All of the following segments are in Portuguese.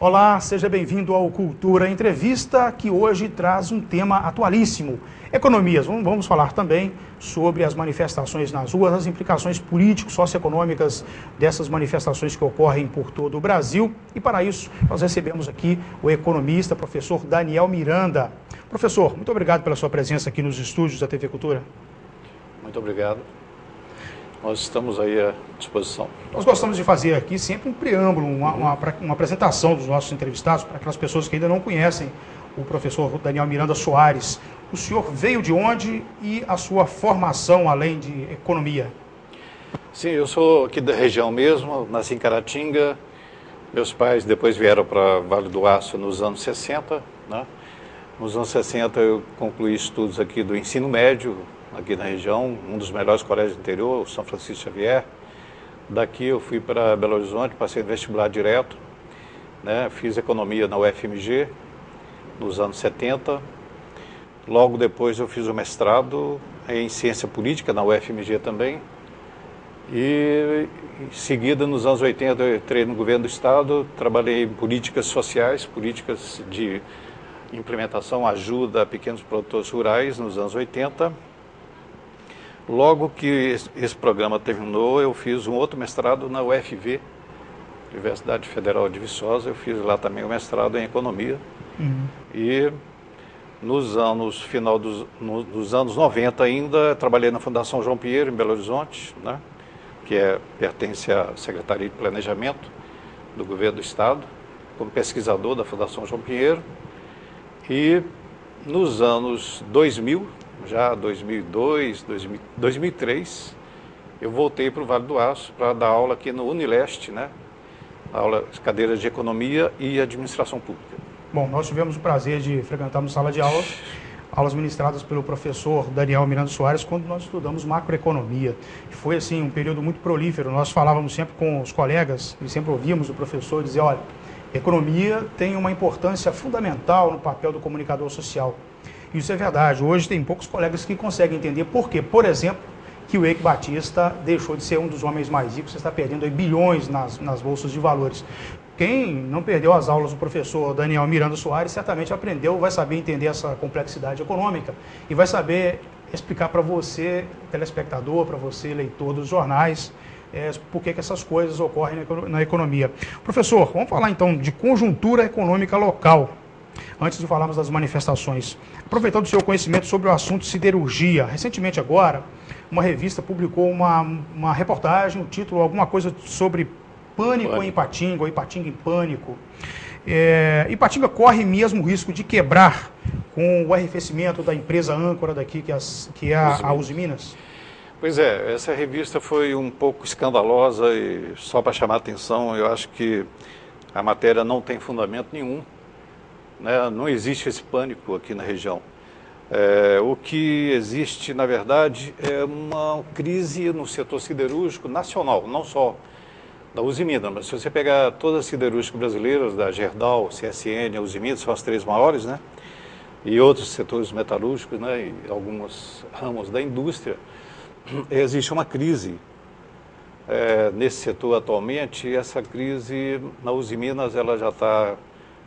Olá, seja bem-vindo ao Cultura Entrevista, que hoje traz um tema atualíssimo, economias. Vamos falar também sobre as manifestações nas ruas, as implicações político-socioeconômicas dessas manifestações que ocorrem por todo o Brasil. E para isso, nós recebemos aqui o economista, professor Daniel Miranda. Professor, muito obrigado pela sua presença aqui nos estúdios da TV Cultura. Muito obrigado. Nós estamos aí à disposição. Nós gostamos de fazer aqui sempre um preâmbulo, uma apresentação dos nossos entrevistados, para aquelas pessoas que ainda não conhecem o professor Daniel Miranda Soares. O senhor veio de onde e a sua formação, além de economia? Sim, eu sou aqui da região mesmo, nasci em Caratinga. Meus pais depois vieram para Vale do Aço nos anos 60, né? Nos anos 60 eu concluí estudos aqui do ensino médio, aqui na região, um dos melhores colégios do interior, o São Francisco Xavier. Daqui eu fui para Belo Horizonte, passei no vestibular direto, né? Fiz economia na UFMG nos anos 70. Logo depois eu fiz o mestrado em ciência política na UFMG também. E em seguida, nos anos 80, eu entrei no governo do estado, trabalhei em políticas sociais, políticas de implementação, ajuda a pequenos produtores rurais nos anos 80. Logo que esse programa terminou, eu fiz um outro mestrado na UFV, Universidade Federal de Viçosa. Eu fiz lá também o mestrado em economia. E nos anos 90 ainda, trabalhei na Fundação João Pinheiro, em Belo Horizonte, né, que pertence à Secretaria de Planejamento do Governo do Estado, como pesquisador da Fundação João Pinheiro. E nos anos 2000, já 2002, 2003, eu voltei para o Vale do Aço para dar aula aqui no Unileste, né? Cadeiras de Economia e Administração Pública. Bom, nós tivemos o prazer de frequentarmos sala de aulas ministradas pelo professor Daniel Miranda Soares, quando nós estudamos macroeconomia. Foi, assim, um período muito prolífero. Nós falávamos sempre com os colegas e sempre ouvíamos o professor dizer, olha, economia tem uma importância fundamental no papel do comunicador social. Isso é verdade. Hoje tem poucos colegas que conseguem entender por quê. Por exemplo, que o Eike Batista deixou de ser um dos homens mais ricos, você está perdendo aí bilhões nas bolsas de valores. Quem não perdeu as aulas do professor Daniel Miranda Soares certamente aprendeu, vai saber entender essa complexidade econômica e vai saber explicar para você, telespectador, para você, leitor dos jornais, por que essas coisas ocorrem na economia. Professor, vamos falar então de conjuntura econômica local, antes de falarmos das manifestações. Aproveitando o seu conhecimento sobre o assunto siderurgia, recentemente agora, uma revista publicou uma reportagem, o título, alguma coisa sobre pânico em Ipatinga, ou Ipatinga em pânico. Ipatinga corre mesmo o risco de quebrar com o arrefecimento da empresa âncora daqui, que é a Uzi Minas? Pois é, essa revista foi um pouco escandalosa e só para chamar a atenção, eu acho que a matéria não tem fundamento nenhum, né? Não existe esse pânico aqui na região. O que existe, na verdade, é uma crise no setor siderúrgico nacional, não só da Uzi Minas, mas se você pegar todas as siderúrgicas brasileiras, da Gerdau, CSN, a Uzi Minas, são as três maiores, né? E outros setores metalúrgicos, né? E alguns ramos da indústria, existe uma crise nesse setor atualmente, e essa crise na Uzi Minas, ela já está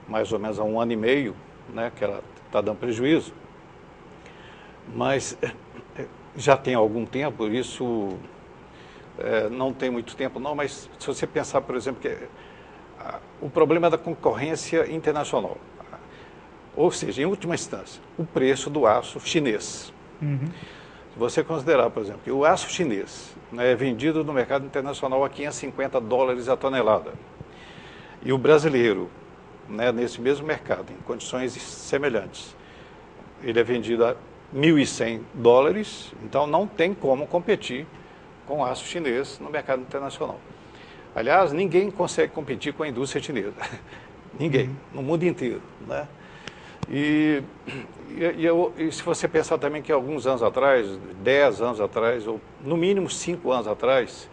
mais ou menos há 1 ano e meio, né? Que ela está dando prejuízo, mas já tem algum tempo, isso não tem muito tempo não, mas se você pensar, por exemplo, que o problema é da concorrência internacional, ou seja, em última instância, o preço do aço chinês. Se você considerar, por exemplo, que o aço chinês, né, é vendido no mercado internacional a $550 a tonelada, e o brasileiro, né, nesse mesmo mercado, em condições semelhantes, ele é vendido a $1.100, então não tem como competir com o aço chinês no mercado internacional. Aliás, ninguém consegue competir com a indústria chinesa. Ninguém, no mundo inteiro, né? E se você pensar também que alguns anos atrás, 10 anos atrás, ou no mínimo 5 anos atrás,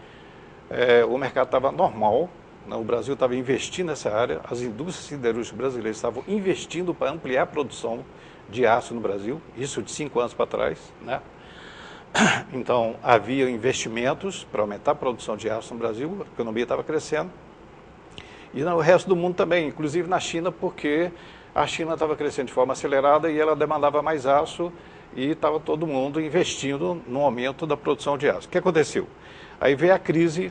o mercado estava normal, né? O Brasil estava investindo nessa área, as indústrias siderúrgicas brasileiras estavam investindo para ampliar a produção de aço no Brasil, isso de 5 anos para trás, né? Então, havia investimentos para aumentar a produção de aço no Brasil, a economia estava crescendo, E no resto do mundo também, inclusive na China, porque a China estava crescendo de forma acelerada e ela demandava mais aço e estava todo mundo investindo no aumento da produção de aço. O que aconteceu? Aí veio a crise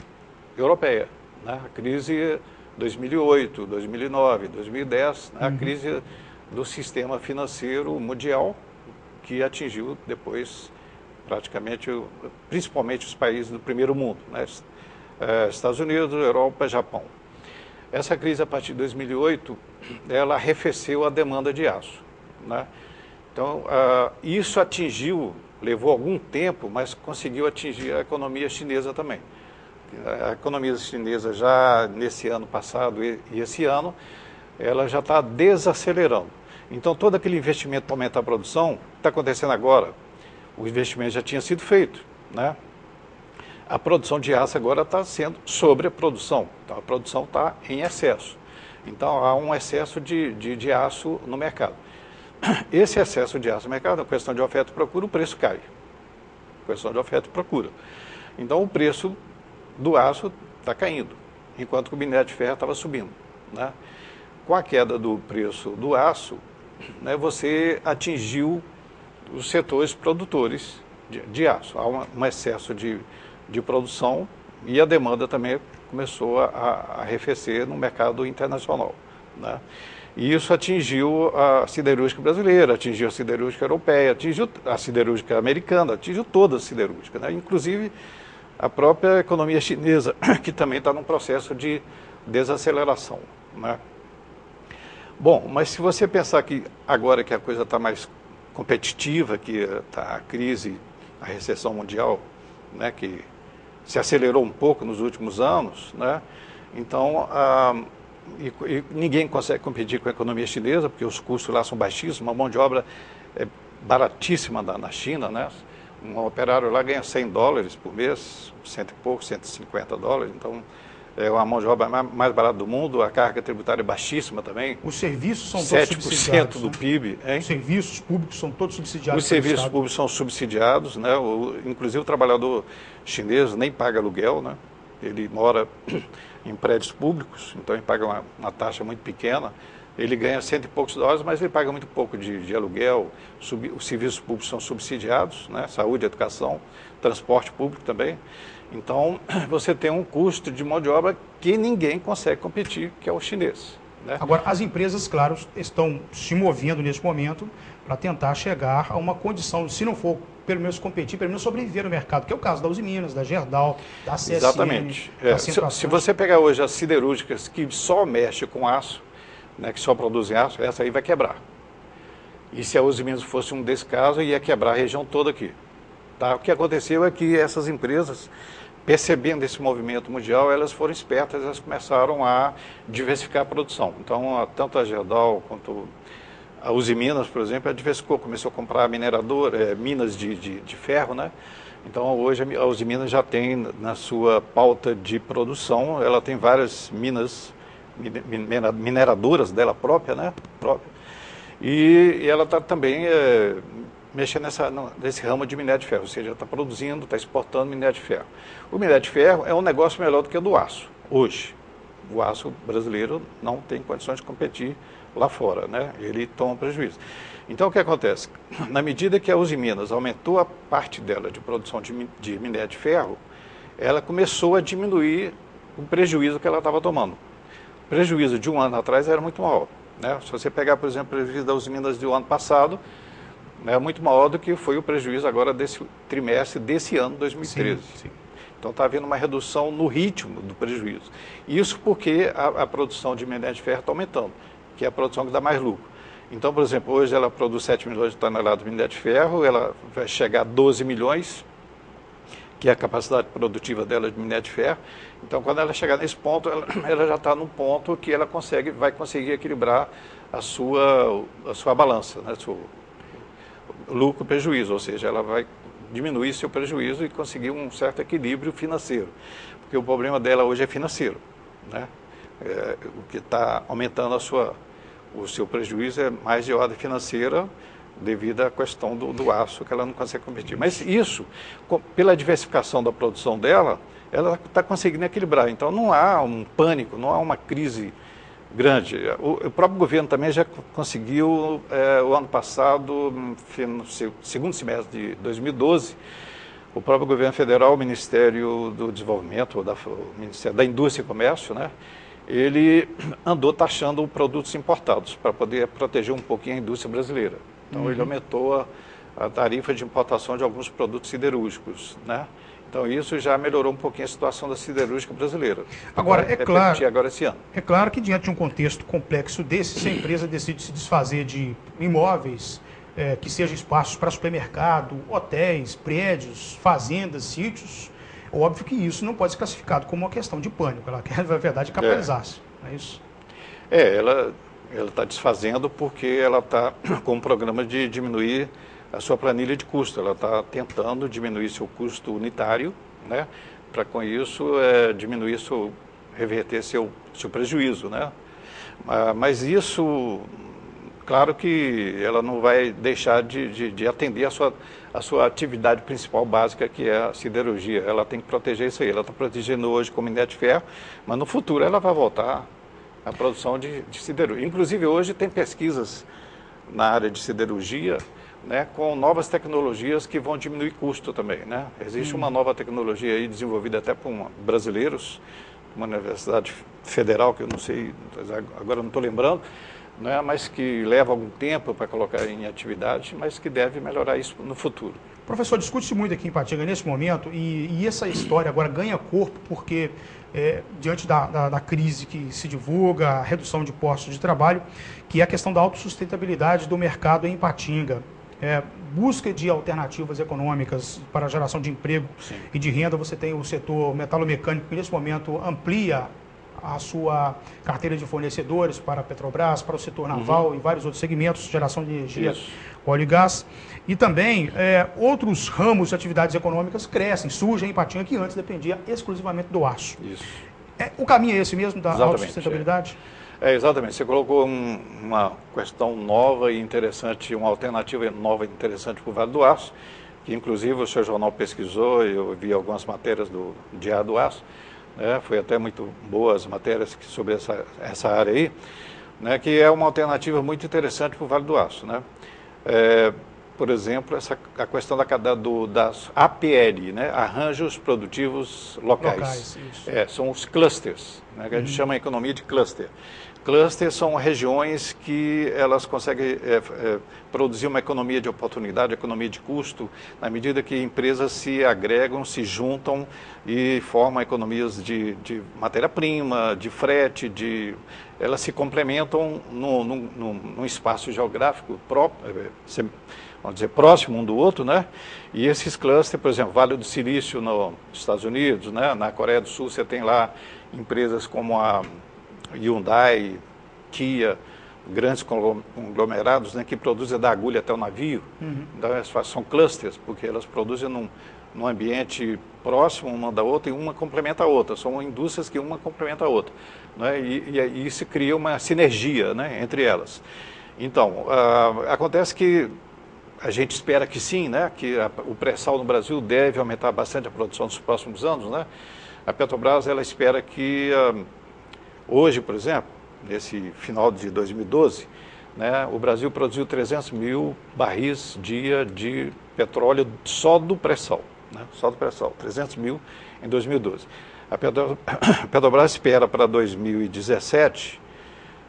europeia, né? A crise 2008, 2009, 2010, né? A crise do sistema financeiro mundial, que atingiu depois praticamente, principalmente os países do primeiro mundo, né? Estados Unidos, Europa, Japão. Essa crise, a partir de 2008, ela arrefeceu a demanda de aço, né? Então, isso levou algum tempo, mas conseguiu atingir a economia chinesa também. A economia chinesa já nesse ano passado e esse ano, ela já está desacelerando. Então, todo aquele investimento para aumentar a produção, está acontecendo agora, o investimento já tinha sido feito, né? A produção de aço agora está sendo sobreprodução, então a produção está em excesso. Então há um excesso de aço no mercado. Esse excesso de aço no mercado é questão de oferta e procura, o preço cai. Questão de oferta e procura. Então o preço do aço está caindo, enquanto que o minério de ferro estava subindo, né? Com a queda do preço do aço, né, você atingiu os setores produtores de aço. Há um excesso de produção e a demanda também começou a arrefecer no mercado internacional, né? E isso atingiu a siderúrgica brasileira, atingiu a siderúrgica europeia, atingiu a siderúrgica americana, atingiu toda a siderúrgica, né? Inclusive a própria economia chinesa, que também está num processo de desaceleração, né? Bom, mas se você pensar que agora que a coisa está mais competitiva, que está a crise, a recessão mundial, né, que se acelerou um pouco nos últimos anos, né? Então, e ninguém consegue competir com a economia chinesa, porque os custos lá são baixíssimos, a mão de obra é baratíssima na China, né? Um operário lá ganha $100 por mês, cento e pouco, $150, então é a mão de obra mais barata do mundo, a carga tributária é baixíssima também. Os serviços são todos subsidiados, 7% do PIB. Hein? Os serviços públicos são todos subsidiados. Os serviços públicos são subsidiados, né? Inclusive o trabalhador chinês nem paga aluguel, né? Ele mora em prédios públicos, então ele paga uma taxa muito pequena. Ele ganha $100 e poucos, mas ele paga muito pouco de aluguel. Os serviços públicos são subsidiados, né? Saúde, educação, transporte público também. Então, você tem um custo de mão de obra que ninguém consegue competir, que é o chinês, né? Agora, as empresas, claro, estão se movendo neste momento para tentar chegar a uma condição, se não for pelo menos competir, pelo menos sobreviver no mercado, que é o caso da Uzi Minas, da Gerdau, da CSN. Exatamente. Se você pegar hoje as siderúrgicas que só mexem com aço, né, que só produzem aço, essa aí vai quebrar. E se a Uzi Minas fosse um desse caso, ia quebrar a região toda aqui. Tá? O que aconteceu é que essas empresas, percebendo esse movimento mundial, elas foram espertas, elas começaram a diversificar a produção. Então, tanto a Gerdau quanto a Uzi Minas, por exemplo, ela diversificou, começou a comprar minas de ferro, né? Então, hoje a Uzi Minas já tem na sua pauta de produção, ela tem várias minas, mineradoras dela própria, né? E ela está também mexendo nesse ramo de minério de ferro, ou seja, está produzindo, está exportando minério de ferro. O minério de ferro é um negócio melhor do que o do aço, hoje. O aço brasileiro não tem condições de competir lá fora, né? Ele toma prejuízo. Então, o que acontece? Na medida que a Uzi Minas aumentou a parte dela de produção de minério de ferro, ela começou a diminuir o prejuízo que ela estava tomando. O prejuízo de um ano atrás era muito maior, né? Se você pegar, por exemplo, o prejuízo da Uzi Minas do ano passado, é muito maior do que foi o prejuízo agora desse trimestre desse ano, 2013. Sim. Então está havendo uma redução no ritmo do prejuízo. Isso porque a produção de minério de ferro está aumentando, que é a produção que dá mais lucro. Então, por exemplo, hoje ela produz 7 milhões de toneladas de minério de ferro, ela vai chegar a 12 milhões, que é a capacidade produtiva dela de minério de ferro. Então, quando ela chegar nesse ponto, ela já está num ponto que ela vai conseguir equilibrar a sua balança, né? Lucro e prejuízo, ou seja, ela vai diminuir seu prejuízo e conseguir um certo equilíbrio financeiro, porque o problema dela hoje é financeiro, né? O que está aumentando o seu prejuízo é mais de ordem financeira devido à questão do aço, que ela não consegue competir. Mas isso, pela diversificação da produção dela, ela está conseguindo equilibrar. Então não há um pânico, não há uma crise grande. O próprio governo também já conseguiu, o ano passado, no segundo semestre de 2012, o próprio governo federal, o Ministério do Desenvolvimento, o Ministério da Indústria e Comércio, né, ele andou taxando produtos importados para poder proteger um pouquinho a indústria brasileira. Então, ele aumentou a tarifa de importação de alguns produtos siderúrgicos, né? Então, isso já melhorou um pouquinho a situação da siderúrgica brasileira. Agora, é claro, agora esse ano. É claro que diante de um contexto complexo desse, se a empresa decide se desfazer de imóveis, que sejam espaços para supermercado, hotéis, prédios, fazendas, sítios, óbvio que isso não pode ser classificado como uma questão de pânico. Ela quer, na verdade, capitalizar-se. É isso? Ela está desfazendo porque ela está com um programa de diminuir a sua planilha de custo. Ela está tentando diminuir seu custo unitário, né, para com isso diminuir reverter seu prejuízo, né? Mas isso, claro que ela não vai deixar de atender a sua atividade principal básica, que é a siderurgia. Ela tem que proteger isso aí. Ela está protegendo hoje com minério de ferro, mas no futuro ela vai voltar à produção de siderurgia. Inclusive hoje tem pesquisas na área de siderurgia, né, com novas tecnologias que vão diminuir custo também, né? Existe uma nova tecnologia aí desenvolvida até por brasileiros, uma universidade federal que eu não sei, agora não estou lembrando, né, mas que leva algum tempo para colocar em atividade, mas que deve melhorar isso no futuro. Professor, discute-se muito aqui em Ipatinga nesse momento e essa história agora ganha corpo porque diante da crise que se divulga, a redução de postos de trabalho, que é a questão da autossustentabilidade do mercado em Ipatinga. Busca de alternativas econômicas para a geração de emprego e de renda. Você tem o setor metalomecânico que nesse momento amplia a sua carteira de fornecedores para a Petrobras, para o setor naval e vários outros segmentos, geração de energia, óleo e gás. E também outros ramos de atividades econômicas crescem, surgem em Ipatinga que antes dependia exclusivamente do aço. Isso. O caminho é esse mesmo, da autossustentabilidade? Exatamente, você colocou uma questão nova e interessante, uma alternativa nova e interessante para o Vale do Aço, que inclusive o seu jornal pesquisou, eu vi algumas matérias do Diário do Aço, né, foi até muito boas matérias sobre essa área aí, né, que é uma alternativa muito interessante para o Vale do Aço, né? Por exemplo, a questão das APL, né, Arranjos Produtivos Locais. São os clusters, né, que a gente chama a economia de cluster. Clusters são regiões que elas conseguem produzir uma economia de oportunidade, economia de custo, na medida que empresas se agregam, se juntam e formam economias de matéria-prima, de frete, elas se complementam num espaço geográfico próprio, vamos dizer, próximo um do outro, né? E esses clusters, por exemplo, Vale do Silício nos Estados Unidos, né? Na Coreia do Sul você tem lá empresas como a Hyundai, Kia, grandes conglomerados, né, que produzem da agulha até o navio. Então, são clusters, porque elas produzem num ambiente próximo uma da outra e uma complementa a outra. São indústrias que uma complementa a outra, né, e isso cria uma sinergia, né, entre elas. Então, acontece que a gente espera que sim, né, que o pré-sal no Brasil deve aumentar bastante a produção nos próximos anos, né? A Petrobras, ela espera que hoje, por exemplo, nesse final de 2012, né, o Brasil produziu 300 mil barris dia de petróleo só do pré-sal, né, só do pré-sal, 300 mil em 2012. A Petrobras espera para 2017,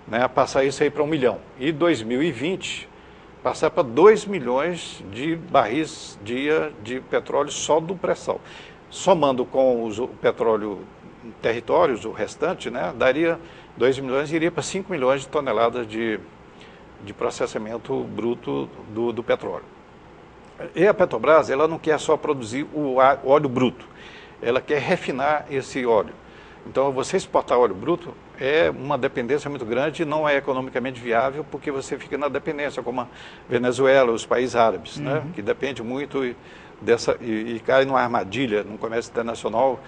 né, passar isso aí para 1 milhão. E 2020, passar para 2 milhões de barris dia de petróleo só do pré-sal. Somando com o petróleo territórios, o restante, né, daria 2 milhões e iria para 5 milhões de toneladas de processamento bruto do petróleo. E a Petrobras, ela não quer só produzir o óleo bruto, ela quer refinar esse óleo. Então, você exportar óleo bruto é uma dependência muito grande e não é economicamente viável, porque você fica na dependência, como a Venezuela, os países árabes, né, que depende muito e cai numa armadilha, num comércio internacional,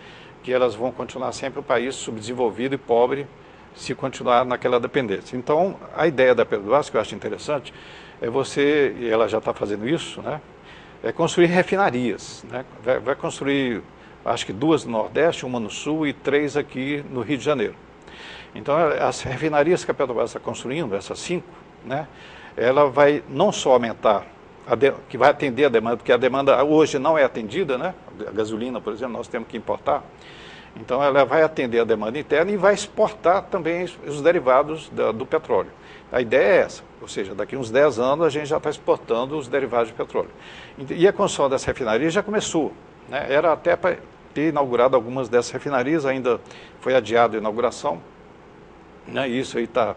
que elas vão continuar sempre um país subdesenvolvido e pobre se continuar naquela dependência. Então, a ideia da Petrobras, que eu acho interessante, é e ela já está fazendo isso, né, é construir refinarias, né, vai construir, acho que 2 no Nordeste, uma no Sul e 3 aqui no Rio de Janeiro. Então, as refinarias que a Petrobras está construindo, essas 5, né, ela vai não só aumentar, que vai atender a demanda, porque a demanda hoje não é atendida, né? A gasolina, por exemplo, nós temos que importar. Então, ela vai atender a demanda interna e vai exportar também os derivados do petróleo. A ideia é essa, ou seja, daqui a uns 10 anos a gente já está exportando os derivados de petróleo. E a construção dessa refinaria já começou, né? Era até para ter inaugurado algumas dessas refinarias, ainda foi adiada a inauguração, né? Isso aí está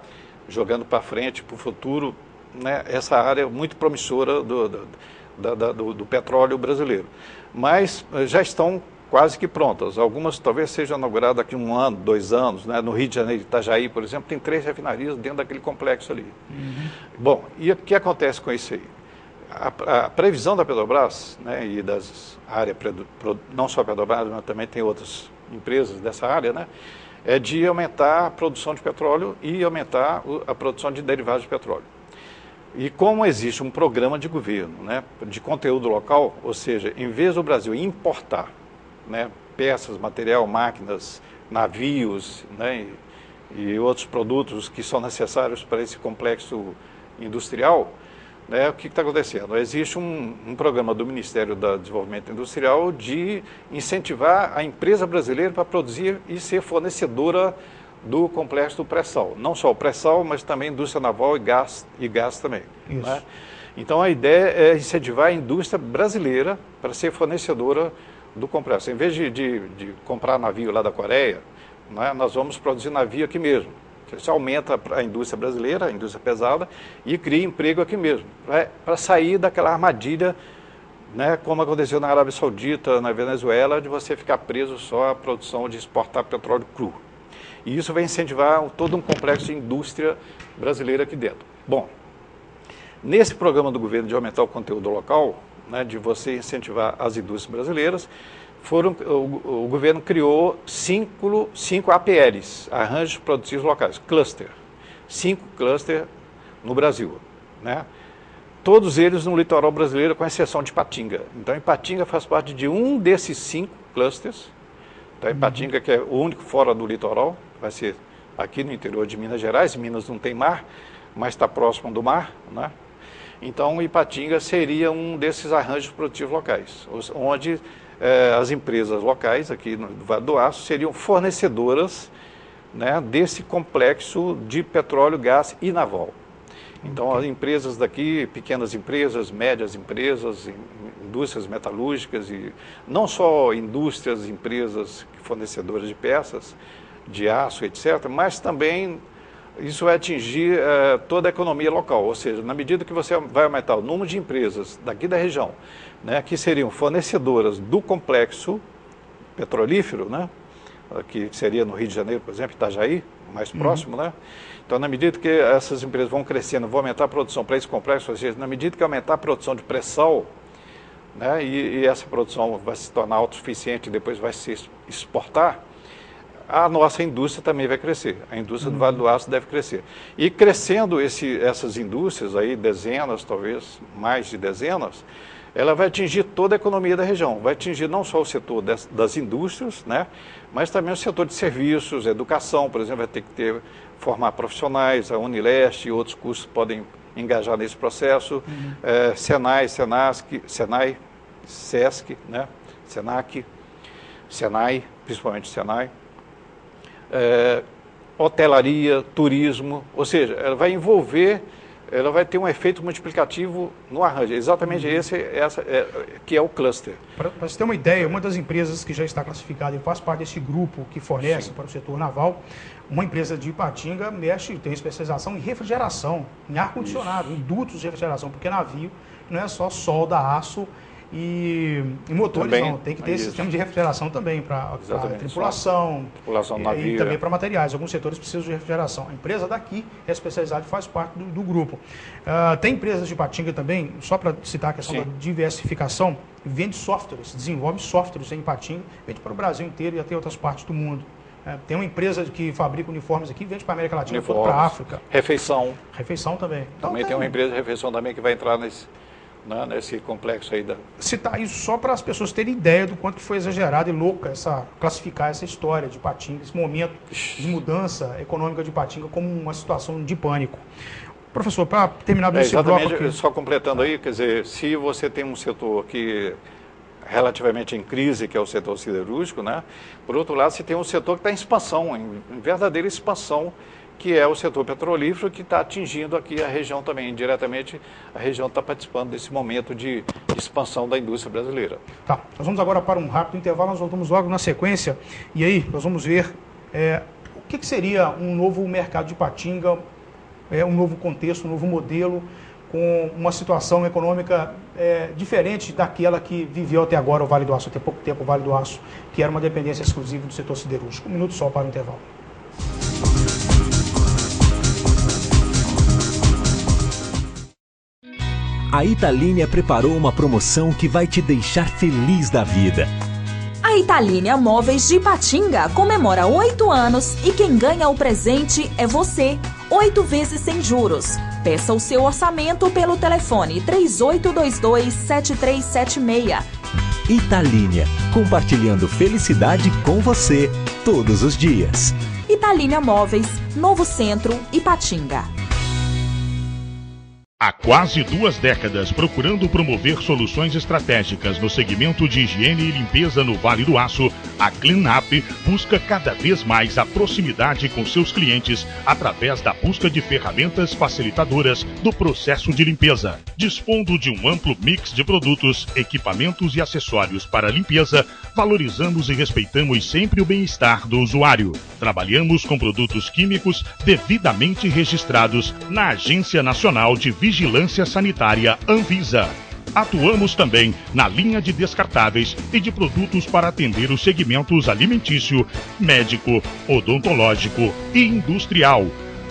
jogando para frente, para o futuro, né? Essa área muito promissora do petróleo brasileiro. Mas já estão quase que prontas. Algumas talvez sejam inauguradas daqui a 1 ano, 2 anos, né? No Rio de Janeiro, Itajaí, por exemplo, tem 3 refinarias dentro daquele complexo ali. Bom, e o que acontece com isso aí? A previsão da Petrobras, né, e das áreas, não só a Petrobras, mas também tem outras empresas dessa área, né, é de aumentar a produção de petróleo e aumentar a produção de derivados de petróleo. E como existe um programa de governo, né, de conteúdo local, ou seja, em vez do Brasil importar, né, peças, material, máquinas, navios, né, e outros produtos que são necessários para esse complexo industrial, né, o que está acontecendo? Existe um programa do Ministério do Desenvolvimento Industrial de incentivar a empresa brasileira para produzir e ser fornecedora do complexo do pré-sal. Não só o pré-sal, mas também indústria naval e gás também. Né? Então, a ideia é incentivar a indústria brasileira para ser fornecedora do complexo. Em vez de comprar navio lá da Coreia, né, nós vamos produzir navio aqui mesmo. Isso aumenta a indústria brasileira, a indústria pesada, e cria emprego aqui mesmo, para sair daquela armadilha, né, como aconteceu na Arábia Saudita, na Venezuela, de você ficar preso só à produção de exportar petróleo cru. E isso vai incentivar todo um complexo de indústria brasileira aqui dentro. Bom, nesse programa do governo de aumentar o conteúdo local, né, de você incentivar as indústrias brasileiras, o governo criou 5 APLs, Arranjos Produtivos Locais, cluster, 5 clusters no Brasil, né? Todos eles no litoral brasileiro, com exceção de Ipatinga. Então, Ipatinga faz parte de um desses 5 clusters. Então, Ipatinga, que é o único fora do litoral, vai ser aqui no interior de Minas Gerais. Minas não tem mar, mas está próximo do mar, né? Então, Ipatinga seria um desses arranjos produtivos locais, onde as empresas locais, aqui no Vale do Aço, seriam fornecedoras, né, desse complexo de petróleo, gás e naval. Então, as empresas daqui, pequenas empresas, médias empresas, indústrias metalúrgicas, e não só indústrias, empresas fornecedoras de peças, de aço, etc., mas também isso vai atingir toda a economia local, ou seja, na medida que você vai aumentar o número de empresas daqui da região, né, que seriam fornecedoras do complexo petrolífero, né, que seria no Rio de Janeiro, por exemplo, Itajaí, mais próximo, né? Então, na medida que essas empresas vão crescendo, vão aumentar a produção para esse complexo, ou seja, na medida que aumentar a produção de pré-sal, né, e essa produção vai se tornar autossuficiente e depois vai se exportar, a nossa indústria também vai crescer. A indústria do Vale do Aço deve crescer. E crescendo essas indústrias, aí, dezenas, talvez mais de dezenas, ela vai atingir toda a economia da região. Vai atingir não só o setor das indústrias, né, mas também o setor de serviços, educação, por exemplo, vai ter que formar profissionais, a Unileste e outros cursos podem engajar nesse processo, Senai, Senai, Sesc, né, Senac, Senai, principalmente Senai, hotelaria, turismo, ou seja, ela vai envolver, ela vai ter um efeito multiplicativo no arranjo. Exatamente que é o cluster. Para você ter uma ideia, uma das empresas que já está classificada e faz parte desse grupo que fornece para o setor naval, uma empresa de Ipatinga tem especialização em refrigeração, em ar-condicionado, em dutos de refrigeração, porque navio não é só solda, aço e motores, também, não. Tem que ter esse sistema de refrigeração também para tripulação do navio, e também para materiais. Alguns setores precisam de refrigeração. A empresa daqui é especializada e faz parte do grupo. Tem empresas de Ipatinga também, só para citar a questão da diversificação, vende softwares, desenvolve softwares em Ipatinga, vende para o Brasil inteiro e até outras partes do mundo. Tem uma empresa que fabrica uniformes aqui, vende para a América Latina, para a África. Refeição. Refeição também. Também tem uma empresa de refeição também que vai entrar né, nesse complexo aí Citar isso só para as pessoas terem ideia do quanto que foi exagerada e louca classificar essa história de Ipatinga, esse momento de mudança econômica de Ipatinga como uma situação de pânico. Professor, para terminar esse bloco aqui... Só completando aí, quer dizer, se você tem um setor que relativamente em crise, que é o setor siderúrgico, né? Por outro lado, você tem um setor que está em expansão, em verdadeira expansão, que é o setor petrolífero, que está atingindo aqui a região também. Indiretamente, a região está participando desse momento de expansão da indústria brasileira. Tá, nós vamos agora para um rápido intervalo, nós voltamos logo na sequência, e aí nós vamos ver o que seria um novo mercado de Ipatinga, um novo contexto, um novo modelo, com uma situação econômica diferente daquela que viveu até agora o Vale do Aço, até pouco tempo o Vale do Aço, que era uma dependência exclusiva do setor siderúrgico. Um minuto só para o intervalo. A Italínia preparou uma promoção que vai te deixar feliz da vida. A Italínia Móveis de Ipatinga comemora 8 anos e quem ganha o presente é você. 8 vezes sem juros. Peça o seu orçamento pelo telefone 3822-7376. Italínia, compartilhando felicidade com você todos os dias. Italínia Móveis, Novo Centro, Ipatinga. Há quase 2 décadas procurando promover soluções estratégicas no segmento de higiene e limpeza no Vale do Aço, a Cleanup busca cada vez mais a proximidade com seus clientes através da busca de ferramentas facilitadoras do processo de limpeza. Dispondo de um amplo mix de produtos, equipamentos e acessórios para limpeza, valorizamos e respeitamos sempre o bem-estar do usuário. Trabalhamos com produtos químicos devidamente registrados na Agência Nacional de Vigilância Sanitária Anvisa. Atuamos também na linha de descartáveis e de produtos para atender os segmentos alimentício, médico, odontológico e industrial.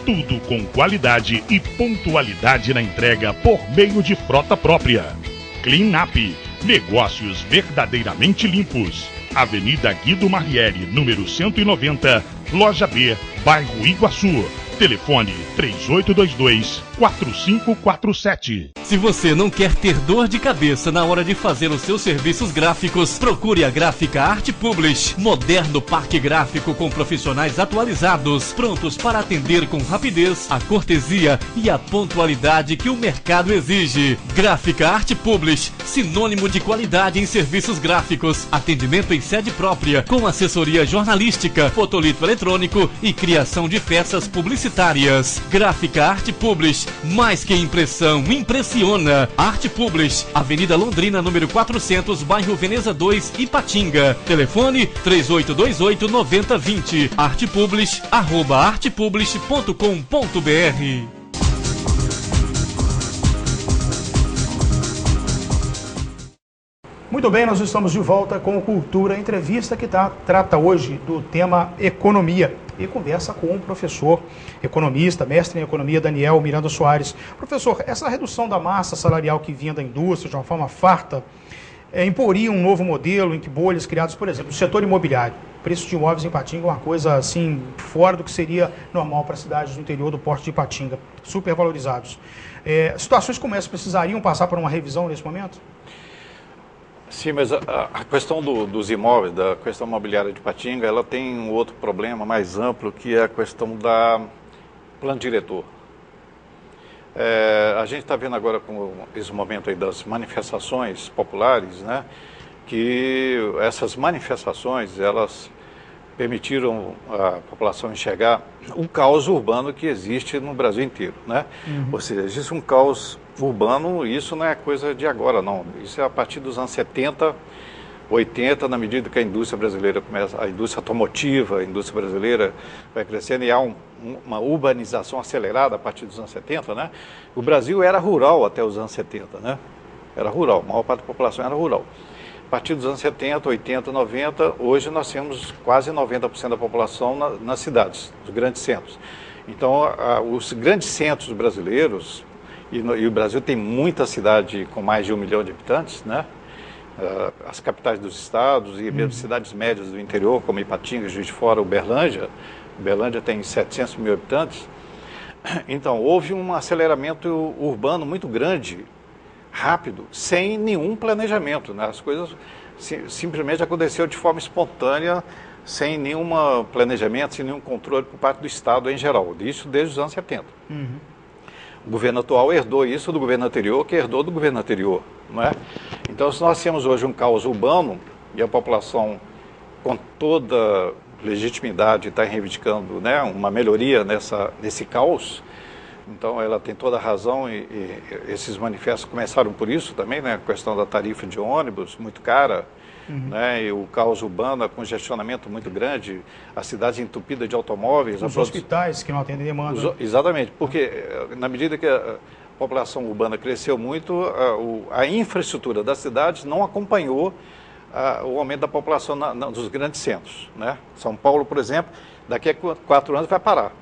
Tudo com qualidade e pontualidade na entrega por meio de frota própria. Cleanup, negócios verdadeiramente limpos. Avenida Guido Marieri, número 190, Loja B, Bairro Iguaçu. Telefone 3822-4547. Se você não quer ter dor de cabeça na hora de fazer os seus serviços gráficos, procure a Gráfica Arte Publish. Moderno parque gráfico com profissionais atualizados, prontos para atender com rapidez, a cortesia e a pontualidade que o mercado exige. Gráfica Arte Publish, sinônimo de qualidade em serviços gráficos. Atendimento em sede própria, com assessoria jornalística, fotolito eletrônico e criação de peças publicitárias. Gráfica Arte Publish, mais que impressão, impressiona. Arte Publish, Avenida Londrina, número 400, bairro Veneza 2, Ipatinga. Telefone 3828-9020. Artepublish, @artepublish.com.br. Muito bem, nós estamos de volta com o Cultura Entrevista, que trata hoje do tema economia. E conversa com o professor economista, mestre em economia, Daniel Miranda Soares. Professor, essa redução da massa salarial que vinha da indústria de uma forma farta, imporia um novo modelo em que bolhas criadas, por exemplo, no setor imobiliário. Preço de imóveis em Ipatinga é uma coisa assim, fora do que seria normal para cidades do interior do porto de Ipatinga, supervalorizados. Situações como essa precisariam passar por uma revisão nesse momento? Sim, mas a questão dos imóveis, da questão imobiliária de Ipatinga, ela tem um outro problema mais amplo, que é a questão da plano diretor. A gente está vendo agora com esse momento aí das manifestações populares, né, que essas manifestações, elas permitiram a população enxergar o caos urbano que existe no Brasil inteiro, né? Ou seja, existe um caos urbano, e isso não é coisa de agora, não. Isso é a partir dos anos 70, 80, na medida que a indústria brasileira começa, a indústria automotiva, a indústria brasileira vai crescendo e há uma urbanização acelerada a partir dos anos 70, né? O Brasil era rural até os anos 70, né? Era rural, a maior parte da população era rural. A partir dos anos 70, 80, 90, hoje nós temos quase 90% da população nas cidades, nos grandes centros. Então, os grandes centros brasileiros, e o Brasil tem muita cidade com mais de 1 milhão de habitantes, né? As capitais dos estados e mesmo cidades médias do interior, como Ipatinga, Juiz de Fora, Uberlândia. Uberlândia tem 700 mil habitantes. Então, houve um aceleramento urbano muito grande, rápido, sem nenhum planejamento, né? As coisas simplesmente aconteceram de forma espontânea, sem nenhum planejamento, sem nenhum controle por parte do Estado em geral. Isso desde os anos 70. O governo atual herdou isso do governo anterior, que herdou do governo anterior, não é? Então, se nós temos hoje um caos urbano e a população, com toda legitimidade, está reivindicando, né, uma melhoria nesse caos, então ela tem toda a razão e esses manifestos começaram por isso também, né, a questão da tarifa de ônibus muito cara, né, e o caos urbano, congestionamento muito grande, a cidade entupida de automóveis. Os hospitais que não atendem demanda. Exatamente, porque na medida que a população urbana cresceu muito, a infraestrutura das cidades não acompanhou o aumento da população dos grandes centros, né? São Paulo, por exemplo, daqui a 4 anos vai parar.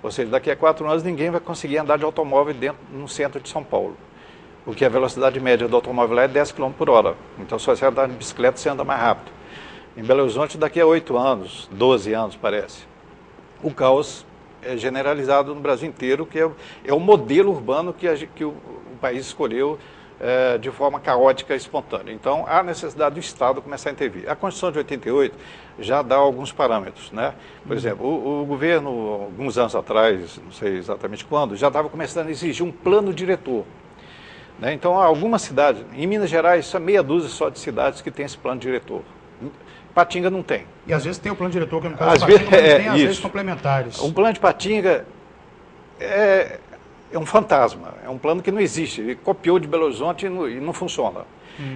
Ou seja, daqui a 4 anos ninguém vai conseguir andar de automóvel no centro de São Paulo. Porque a velocidade média do automóvel lá é 10 km por hora. Então, se você andar de bicicleta, você anda mais rápido. Em Belo Horizonte, daqui a 8 anos, 12 anos, parece. O caos é generalizado no Brasil inteiro, que é o modelo urbano que o país escolheu de forma caótica e espontânea. Então, há necessidade do Estado começar a intervir. A Constituição de 88 já dá alguns parâmetros, né? Por exemplo, o governo, alguns anos atrás, não sei exatamente quando, já estava começando a exigir um plano diretor. Né? Então, há algumas cidades, em Minas Gerais, só meia dúzia só de cidades que tem esse plano diretor. Patinga não tem. E às vezes tem o plano diretor, que no caso de Patinga, mas tem às vezes complementares. Um plano de Patinga é um fantasma, é um plano que não existe. Ele copiou de Belo Horizonte e não funciona.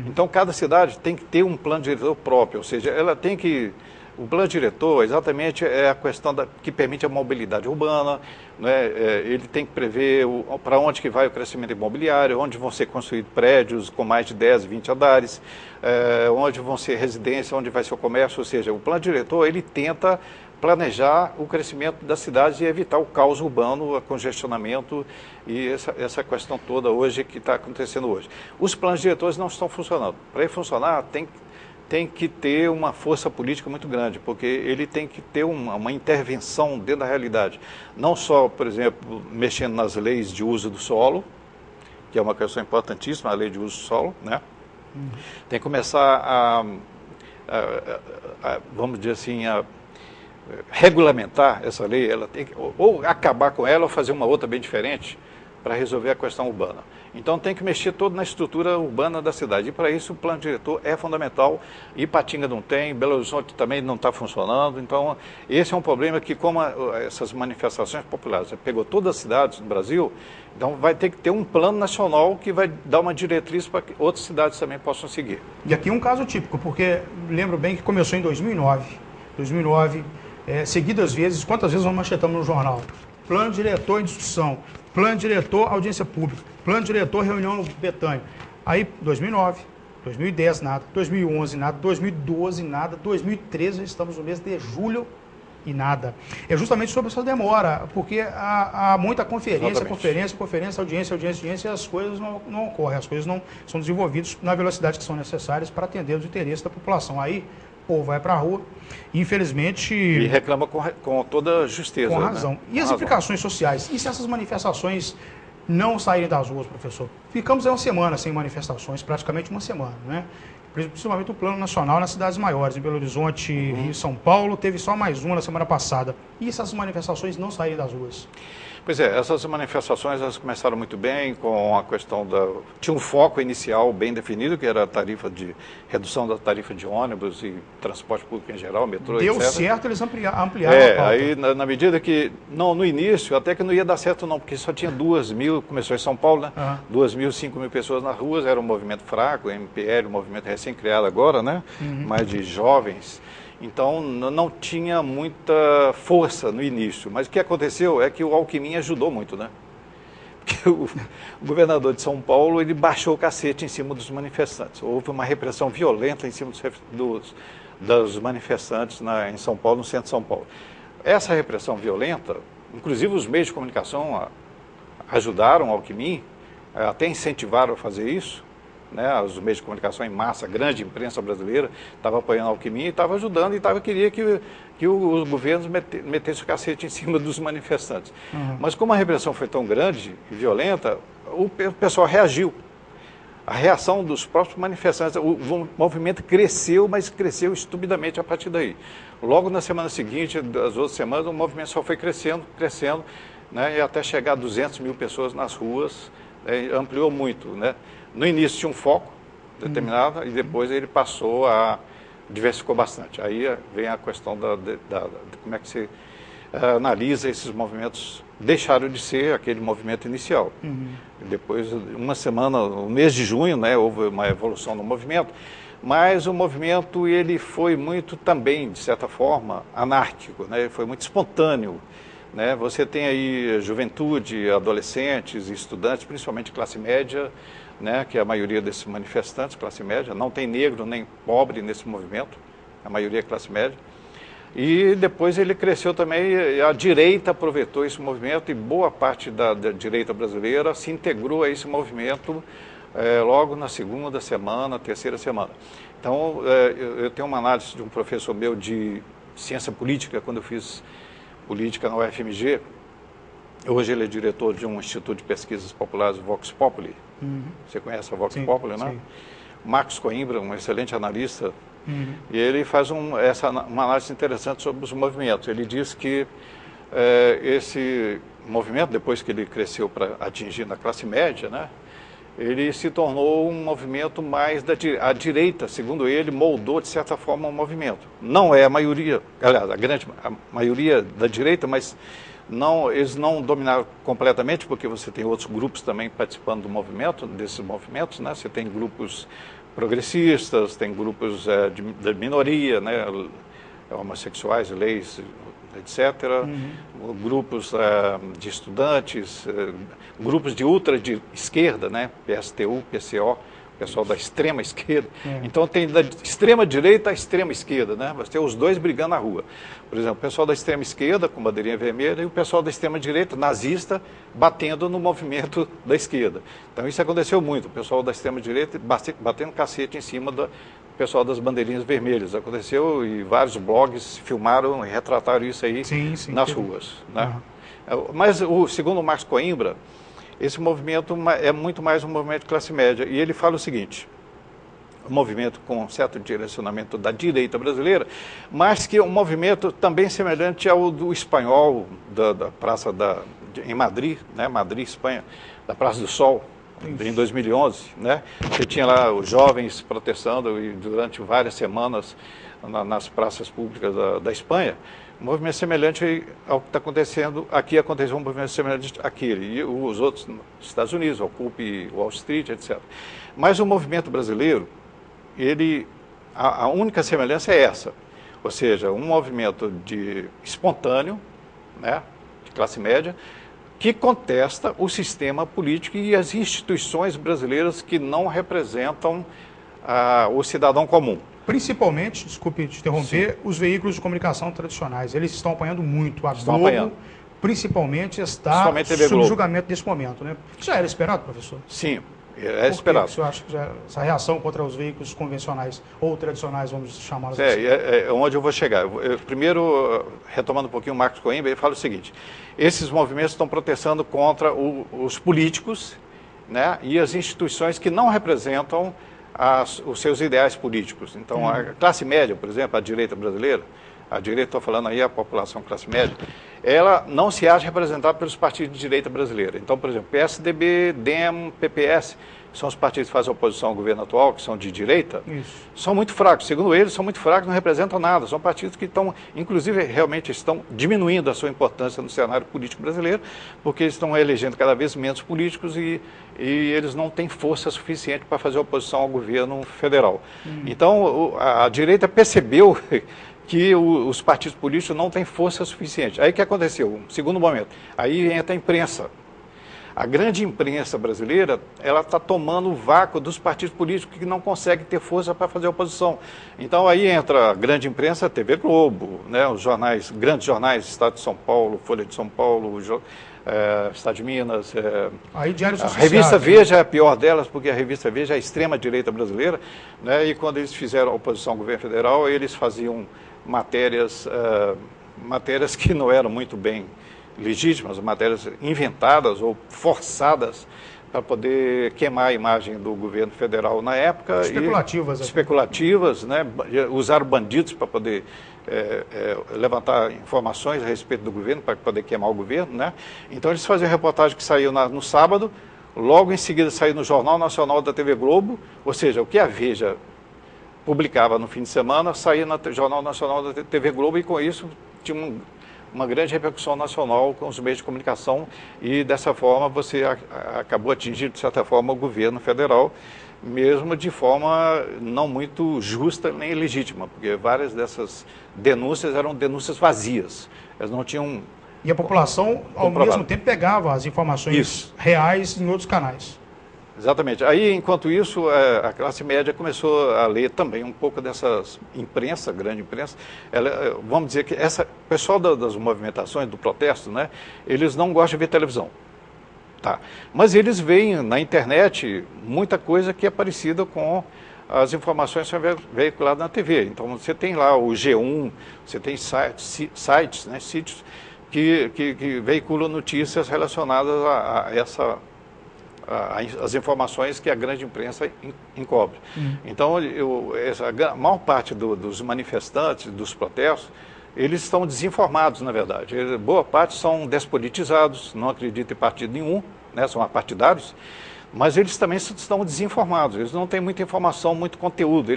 Então, cada cidade tem que ter um plano diretor próprio, ou seja, ela tem que... O plano diretor, exatamente, é a questão que permite a mobilidade urbana, né? Ele tem que prever para onde que vai o crescimento imobiliário, onde vão ser construídos prédios com mais de 10, 20 andares, onde vão ser residências, onde vai ser o comércio, ou seja, o plano diretor, ele tenta planejar o crescimento das cidades e evitar o caos urbano, o congestionamento e essa questão toda hoje que está acontecendo hoje. Os planos diretores não estão funcionando. Para ele funcionar, tem que ter uma força política muito grande, porque ele tem que ter uma intervenção dentro da realidade. Não só, por exemplo, mexendo nas leis de uso do solo, que é uma questão importantíssima, a lei de uso do solo, né? Tem que começar vamos dizer assim, a regulamentar essa lei, ela tem que ou acabar com ela ou fazer uma outra bem diferente para resolver a questão urbana. Então tem que mexer todo na estrutura urbana da cidade. E para isso o plano diretor é fundamental. Ipatinga não tem, Belo Horizonte também não está funcionando. Então esse é um problema que, como essas manifestações populares pegou todas as cidades do Brasil, então vai ter que ter um plano nacional que vai dar uma diretriz para que outras cidades também possam seguir. E aqui um caso típico, porque lembro bem que começou em 2009. Seguidas vezes, quantas vezes nós machetamos no jornal? Plano diretor em discussão, plano diretor audiência pública, plano diretor reunião no Betânia. Aí 2009, 2010 nada, 2011 nada, 2012 nada, 2013 estamos no mês de julho e nada. É justamente sobre essa demora, porque há muita conferência, audiência, e as coisas não ocorrem, as coisas não são desenvolvidas na velocidade que são necessárias para atender os interesses da população. Aí o povo vai para a rua, infelizmente... E reclama com toda justeza. Com razão. Né? E as implicações sociais? E se essas manifestações não saírem das ruas, professor? Ficamos aí uma semana sem manifestações, praticamente uma semana, né? Principalmente o plano nacional nas cidades maiores, em Belo Horizonte, Rio e São Paulo, teve só mais uma na semana passada. E se essas manifestações não saírem das ruas? Pois é, essas manifestações elas começaram muito bem com a questão tinha um foco inicial bem definido, que era a redução da tarifa de ônibus e transporte público em geral, metrô, Deu etc. certo, eles ampliaram a pauta. Aí na medida que, no início, até que não ia dar certo não, porque só tinha 2.000, começou em São Paulo, né? 2.000, 5.000 pessoas nas ruas, era um movimento fraco, MPL, um movimento recém-criado agora, né? Mais de jovens. Então, não tinha muita força no início. Mas o que aconteceu é que o Alckmin ajudou muito, né? Porque o governador de São Paulo, ele baixou o cacete em cima dos manifestantes. Houve uma repressão violenta em cima dos manifestantes em São Paulo, no centro de São Paulo. Essa repressão violenta, inclusive os meios de comunicação ajudaram o Alckmin, até incentivaram a fazer isso. Né, os meios de comunicação em massa, a grande imprensa brasileira, estava apoiando o Alckmin e estava ajudando e queria que os governos metessem o cacete em cima dos manifestantes. Mas como a repressão foi tão grande e violenta, o pessoal reagiu. a reação dos próprios manifestantes. O movimento cresceu, mas cresceu estupidamente a partir daí. Logo na semana seguinte, das outras semanas, o movimento só foi crescendo, né, e até chegar a 200 mil pessoas nas ruas, ampliou muito, né. No início tinha um foco determinado e depois ele passou a diversificou bastante. Aí vem a questão de como é que se analisa esses movimentos. Deixaram de ser aquele movimento inicial. Depois, uma semana, no mês de junho, né, houve uma evolução no movimento, mas o movimento ele foi muito também, de certa forma, anárquico, né, ele foi muito espontâneo. Né? Você tem aí juventude, adolescentes, estudantes, principalmente classe média, né, que é a maioria desses manifestantes, classe média, não tem negro nem pobre nesse movimento, a maioria é classe média. E depois ele cresceu também, a direita aproveitou esse movimento e boa parte da direita brasileira se integrou a esse movimento logo na segunda semana, terceira semana. Então, eu tenho uma análise de um professor meu de ciência política, quando eu fiz política na UFMG. Hoje ele é diretor de um instituto de pesquisas populares, Vox Populi. Você conhece a Vox Populi, né? Sim. Marcos Coimbra, um excelente analista, e ele faz uma análise interessante sobre os movimentos. Ele diz que esse movimento, depois que ele cresceu para atingir na classe média, né, ele se tornou um movimento mais a direita, segundo ele, moldou de certa forma o movimento. Não é a maioria, aliás, a maioria da direita, mas eles não dominaram completamente, porque você tem outros grupos também participando do movimento, desses movimentos, né? Você tem grupos progressistas, tem grupos de minoria, né? Homossexuais, leis, etc. Grupos de estudantes, grupos de ultra-esquerda, né? PSTU, PCO, pessoal da extrema esquerda. Então tem da extrema direita à extrema esquerda, né? Você tem os dois brigando na rua. Por exemplo, o pessoal da extrema esquerda, com bandeirinha vermelha, e o pessoal da extrema direita, nazista, batendo no movimento da esquerda. Então isso aconteceu muito, o pessoal da extrema direita batendo cacete em cima do pessoal das bandeirinhas vermelhas. Aconteceu e vários blogs filmaram e retrataram isso aí nas ruas. Né? Mas, segundo o Marcos Coimbra, esse movimento é muito mais um movimento de classe média. E ele fala o seguinte, um movimento com um certo direcionamento da direita brasileira, mas que é um movimento também semelhante ao do espanhol, da praça em Madrid, né? Madrid, Espanha, da Praça do Sol, em 2011. Né? Você tinha lá os jovens protestando e durante várias semanas nas praças públicas da Espanha. Um movimento semelhante ao que está acontecendo aqui, aconteceu um movimento semelhante àquele, e os outros nos Estados Unidos, Occupy Wall Street, etc. Mas o movimento brasileiro, a única semelhança é essa, ou seja, um movimento espontâneo, né, de classe média, que contesta o sistema político e as instituições brasileiras que não representam o cidadão comum. Principalmente, desculpe te interromper, os veículos de comunicação tradicionais, eles estão apanhando muito. A Globo, principalmente, está sob julgamento nesse momento, né? Já era esperado, professor? Sim, é esperado. Por que o senhor acha que essa reação contra os veículos convencionais ou tradicionais, vamos chamá-los assim? É onde eu vou chegar. Primeiro, retomando um pouquinho o Marcos Coimbra, ele fala o seguinte, esses movimentos estão protestando contra os políticos, né, e as instituições que não representam os seus ideais políticos. Então, a classe média, por exemplo, a direita brasileira, a direita, estou falando aí, a população classe média, ela não se acha representada pelos partidos de direita brasileira. Então, por exemplo, PSDB, DEM, PPS, são os partidos que fazem oposição ao governo atual, que são de direita, são muito fracos. Segundo eles, são muito fracos, não representam nada. São partidos que estão, inclusive, realmente estão diminuindo a sua importância no cenário político brasileiro, porque eles estão elegendo cada vez menos políticos e eles não têm força suficiente para fazer oposição ao governo federal. Então, a direita percebeu que os partidos políticos não têm força suficiente. Aí o que aconteceu? Segundo momento, aí entra a imprensa. A grande imprensa brasileira, ela está tomando o vácuo dos partidos políticos que não conseguem ter força para fazer oposição. Então aí entra a grande imprensa, a TV Globo, né, os jornais, grandes jornais, Estado de São Paulo, Folha de São Paulo, Estado de Minas. Aí, a revista Veja é a pior delas, porque a revista Veja é a extrema-direita brasileira, né, e quando eles fizeram a oposição ao governo federal, eles faziam matérias que não eram muito bem legítimas, matérias inventadas ou forçadas para poder queimar a imagem do governo federal na época. Especulativas. Né? Usaram bandidos para poder levantar informações a respeito do governo, para poder queimar o governo. Né? Então eles faziam reportagem que saiu no sábado, logo em seguida saiu no Jornal Nacional da TV Globo, ou seja, o que a Veja publicava no fim de semana, saía no Jornal Nacional da TV Globo, e com isso tinha uma grande repercussão nacional com os meios de comunicação, e dessa forma você acabou atingindo, de certa forma, o governo federal, mesmo de forma não muito justa nem legítima, porque várias dessas denúncias eram denúncias vazias, elas não tinham... E a população, ao mesmo tempo, pegava as informações reais em outros canais. Exatamente. Aí, enquanto isso, a classe média começou a ler também um pouco dessas imprensa, grande imprensa. Vamos dizer que o pessoal das movimentações, do protesto, né, eles não gostam de ver televisão. Tá. Mas eles veem na internet muita coisa que é parecida com as informações que são veiculadas na TV. Então, você tem lá o G1, você tem sites, né, sítios que veiculam notícias relacionadas a as informações que a grande imprensa encobre. Então, a maior parte dos manifestantes, dos protestos, eles estão desinformados, na verdade. Boa parte são despolitizados, não acreditam em partido nenhum, né, são apartidários, mas eles também estão desinformados, eles não têm muita informação, muito conteúdo.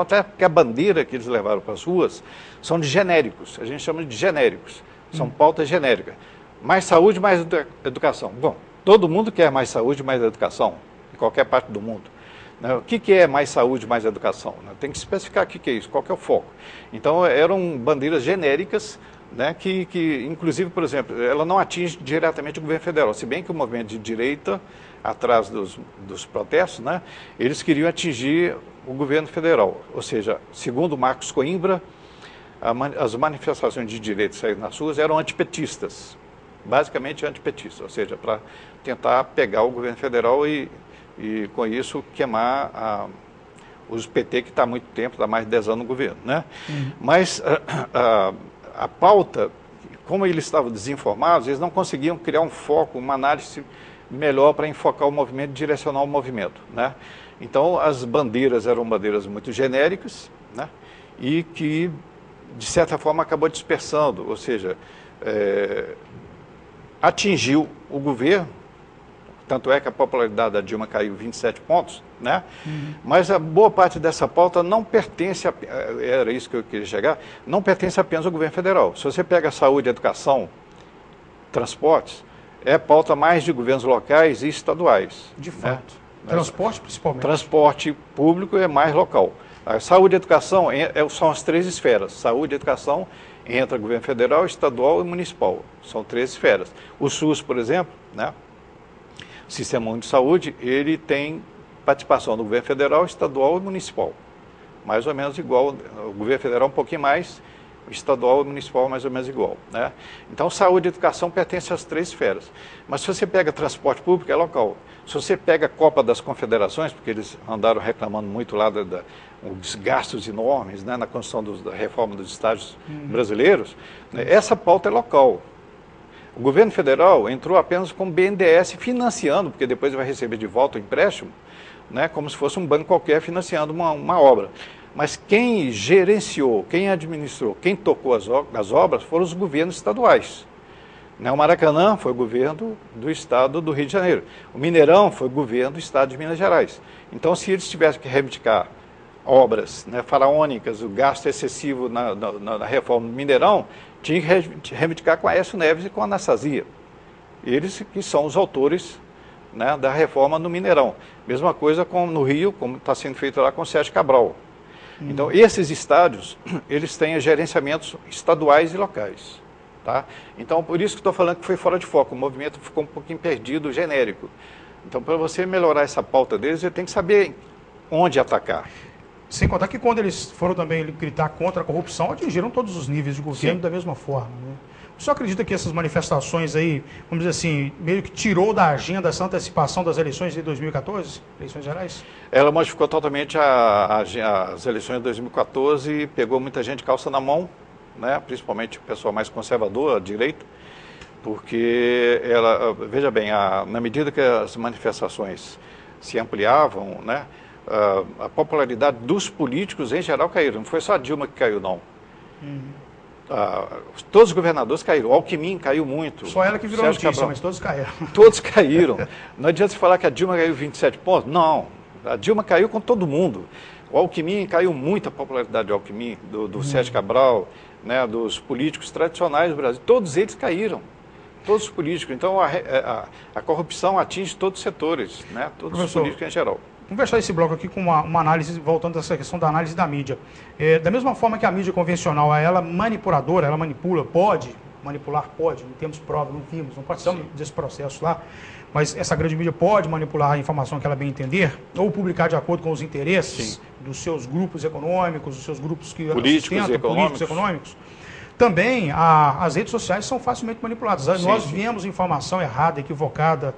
Até porque a bandeira que eles levaram para as ruas são de genéricos, a gente chama de genéricos, são pautas genéricas. Mais saúde, mais educação. Bom, todo mundo quer mais saúde, mais educação, em qualquer parte do mundo. O que é mais saúde, mais educação? Tem que especificar o que é isso, qual que é o foco. Então, eram bandeiras genéricas, né, que, inclusive, por exemplo, ela não atinge diretamente o governo federal, se bem que o movimento de direita, atrás dos protestos, né, eles queriam atingir o governo federal. Ou seja, segundo Marcos Coimbra, as manifestações de direita saídas nas ruas eram antipetistas. Basicamente antipetistas, ou seja, para tentar pegar o governo federal e com isso queimar os PT, que está há muito tempo, está há mais de 10 anos no governo. Né? Mas a pauta, como eles estavam desinformados, eles não conseguiam criar um foco, uma análise melhor para enfocar o movimento, direcionar o movimento. Né? Então, as bandeiras eram bandeiras muito genéricas, né? E que, de certa forma, acabou dispersando, ou seja, atingiu o governo, tanto é que a popularidade da Dilma caiu 27 pontos, né? Mas a boa parte dessa pauta não pertence, era isso que eu queria chegar, não pertence apenas ao governo federal. Se você pega saúde, educação, transportes, é pauta mais de governos locais e estaduais. De fato. Né? Transporte, principalmente. Transporte público é mais local. A saúde e educação são as 3 esferas. Saúde e educação entra governo federal, estadual e municipal. São 3 esferas. O SUS, por exemplo, né, o Sistema Único de Saúde, ele tem participação do governo federal, estadual e municipal. Mais ou menos igual. O governo federal um pouquinho mais, o estadual e o municipal mais ou menos igual. Né? Então, saúde e educação pertencem às 3 esferas. Mas se você pega transporte público, é local. Se você pega a Copa das Confederações, porque eles andaram reclamando muito lá dos gastos enormes, né, na construção da reforma dos estádios brasileiros, né, essa pauta é local. O governo federal entrou apenas com o BNDES financiando, porque depois vai receber de volta o empréstimo, né, como se fosse um banco qualquer financiando uma obra. Mas quem gerenciou, quem administrou, quem tocou as obras foram os governos estaduais. Né, o Maracanã foi o governo do estado do Rio de Janeiro. O Mineirão foi o governo do estado de Minas Gerais. Então, se eles tivessem que reivindicar obras, né, faraônicas, o gasto excessivo na reforma do Mineirão, tinha que reivindicar com a Aécio Neves e com a Anastasia. Eles que são os autores, né, da reforma no Mineirão. Mesma coisa no Rio, como está sendo feito lá com o Sérgio Cabral. Então, esses estádios, eles têm gerenciamentos estaduais e locais. Tá? Então, por isso que estou falando que foi fora de foco, o movimento ficou um pouquinho perdido, genérico. Então, para você melhorar essa pauta deles, você tem que saber onde atacar. Sem contar que quando eles foram também gritar contra a corrupção, atingiram todos os níveis de governo da mesma forma. Né? O senhor acredita que essas manifestações aí, vamos dizer assim, meio que tirou da agenda essa antecipação das eleições de 2014, eleições gerais? Ela modificou totalmente as eleições de 2014, pegou muita gente calça na mão, né, principalmente o pessoal mais conservador, a direita, porque veja bem, na medida que as manifestações se ampliavam, né, a popularidade dos políticos em geral caíram. Não foi só a Dilma que caiu, não. Todos os governadores caíram. O Alckmin caiu muito. Só ela que virou Sérgio notícia, Cabral. mas todos caíram. Todos caíram. Não adianta você falar que a Dilma caiu 27 pontos. Não. A Dilma caiu com todo mundo. O Alckmin caiu muito a popularidade do Alckmin, do Sérgio Cabral, né, dos políticos tradicionais do Brasil. Todos eles caíram. Todos os políticos. Então, a corrupção atinge todos os setores, né, todos os políticos em geral. Vamos fechar esse bloco aqui com uma análise, voltando a essa questão da análise da mídia. Da mesma forma que a mídia convencional, ela manipuladora, ela manipula, pode manipular, não temos prova, não vimos, não participamos desse processo lá, mas essa grande mídia pode manipular a informação que ela bem entender, ou publicar de acordo com os interesses dos seus grupos econômicos, dos seus grupos que políticos econômicos. Também as redes sociais são facilmente manipuladas. Nós vemos informação errada, equivocada,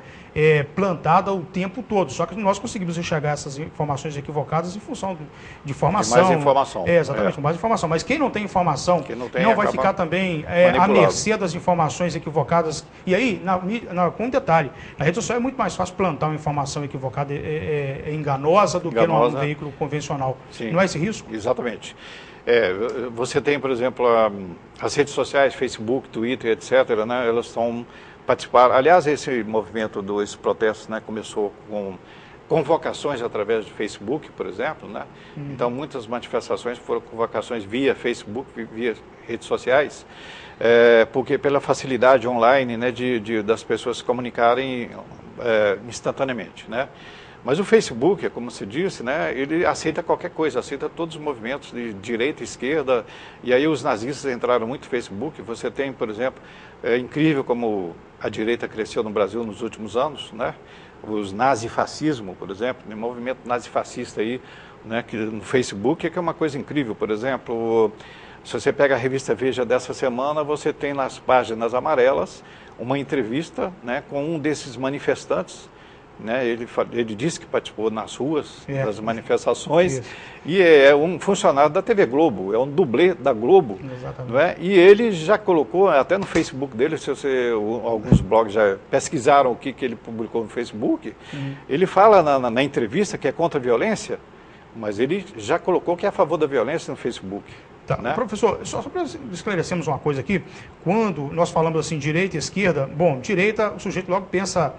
plantada o tempo todo. Só que nós conseguimos enxergar essas informações equivocadas em função de informação. Mais informação. Exatamente, mais informação. Mas quem não tem informação não vai ficar também à mercê das informações equivocadas. E aí, com um detalhe, na rede social é muito mais fácil plantar uma informação equivocada, enganosa, do que num veículo convencional. Sim. Não é esse risco? Exatamente. Você tem, por exemplo, as redes sociais, Facebook, Twitter, etc., né, elas estão participando. Aliás, esse movimento dos protestos, né, começou com convocações através do Facebook, por exemplo, né? Então, muitas manifestações foram convocações via Facebook, via redes sociais, porque pela facilidade online, né, das pessoas se comunicarem instantaneamente, né? Mas o Facebook, como se disse, né, ele aceita qualquer coisa, aceita todos os movimentos de direita e esquerda, e aí os nazistas entraram muito no Facebook. Você tem, por exemplo, é incrível como a direita cresceu no Brasil nos últimos anos, né? Os nazifascismo, por exemplo, o movimento nazifascista aí, né, que no Facebook, que é uma coisa incrível. Por exemplo, se você pega a revista Veja dessa semana, você tem nas páginas amarelas uma entrevista, né, com um desses manifestantes, né, ele disse que participou nas ruas das manifestações. E é um funcionário da TV Globo, é um dublê da Globo. Não é? E ele já colocou, até no Facebook dele, alguns blogs já pesquisaram o que ele publicou no Facebook, ele fala na entrevista que é contra a violência, mas ele já colocou que é a favor da violência no Facebook. Tá. Né? Professor, só para esclarecermos uma coisa aqui, quando nós falamos assim, direita e esquerda, bom, direita, o sujeito logo pensa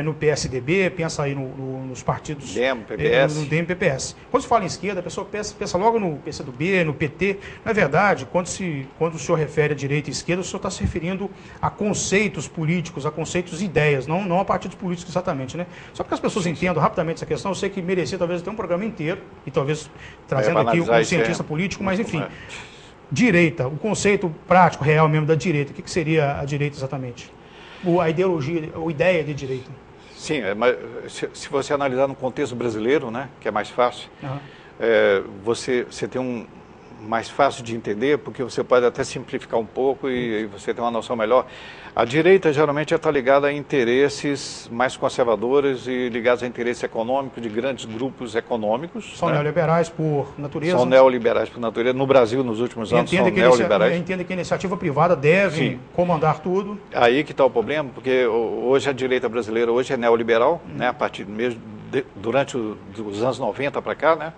no PSDB, pensa aí nos partidos DEM, PPS. No DEM, PPS. Quando se fala em esquerda, a pessoa pensa logo no PCdoB, no PT. Na verdade, quando o senhor refere a direita e esquerda, o senhor está se referindo a conceitos políticos, a conceitos e ideias, não a partidos políticos exatamente, né? Só para que as pessoas entendam rapidamente essa questão, eu sei que merecia talvez até um programa inteiro, e talvez trazendo aqui um cientista político, mas enfim. Direita, o conceito prático, real mesmo da direita, o que seria a direita exatamente? A ideologia, a ideia de direita? Sim, mas se você analisar no contexto brasileiro, né, que é mais fácil, você tem mais fácil de entender, porque você pode até simplificar um pouco e você tem uma noção melhor. A direita geralmente está ligada a interesses mais conservadores e ligados a interesses econômicos de grandes grupos econômicos. São neoliberais por natureza? São neoliberais por natureza. No Brasil, nos últimos anos, são neoliberais. Entende que a iniciativa privada deve comandar tudo. Aí que está o problema, porque hoje a direita brasileira hoje é neoliberal, né, a partir mesmo durante os anos 90 para cá, né?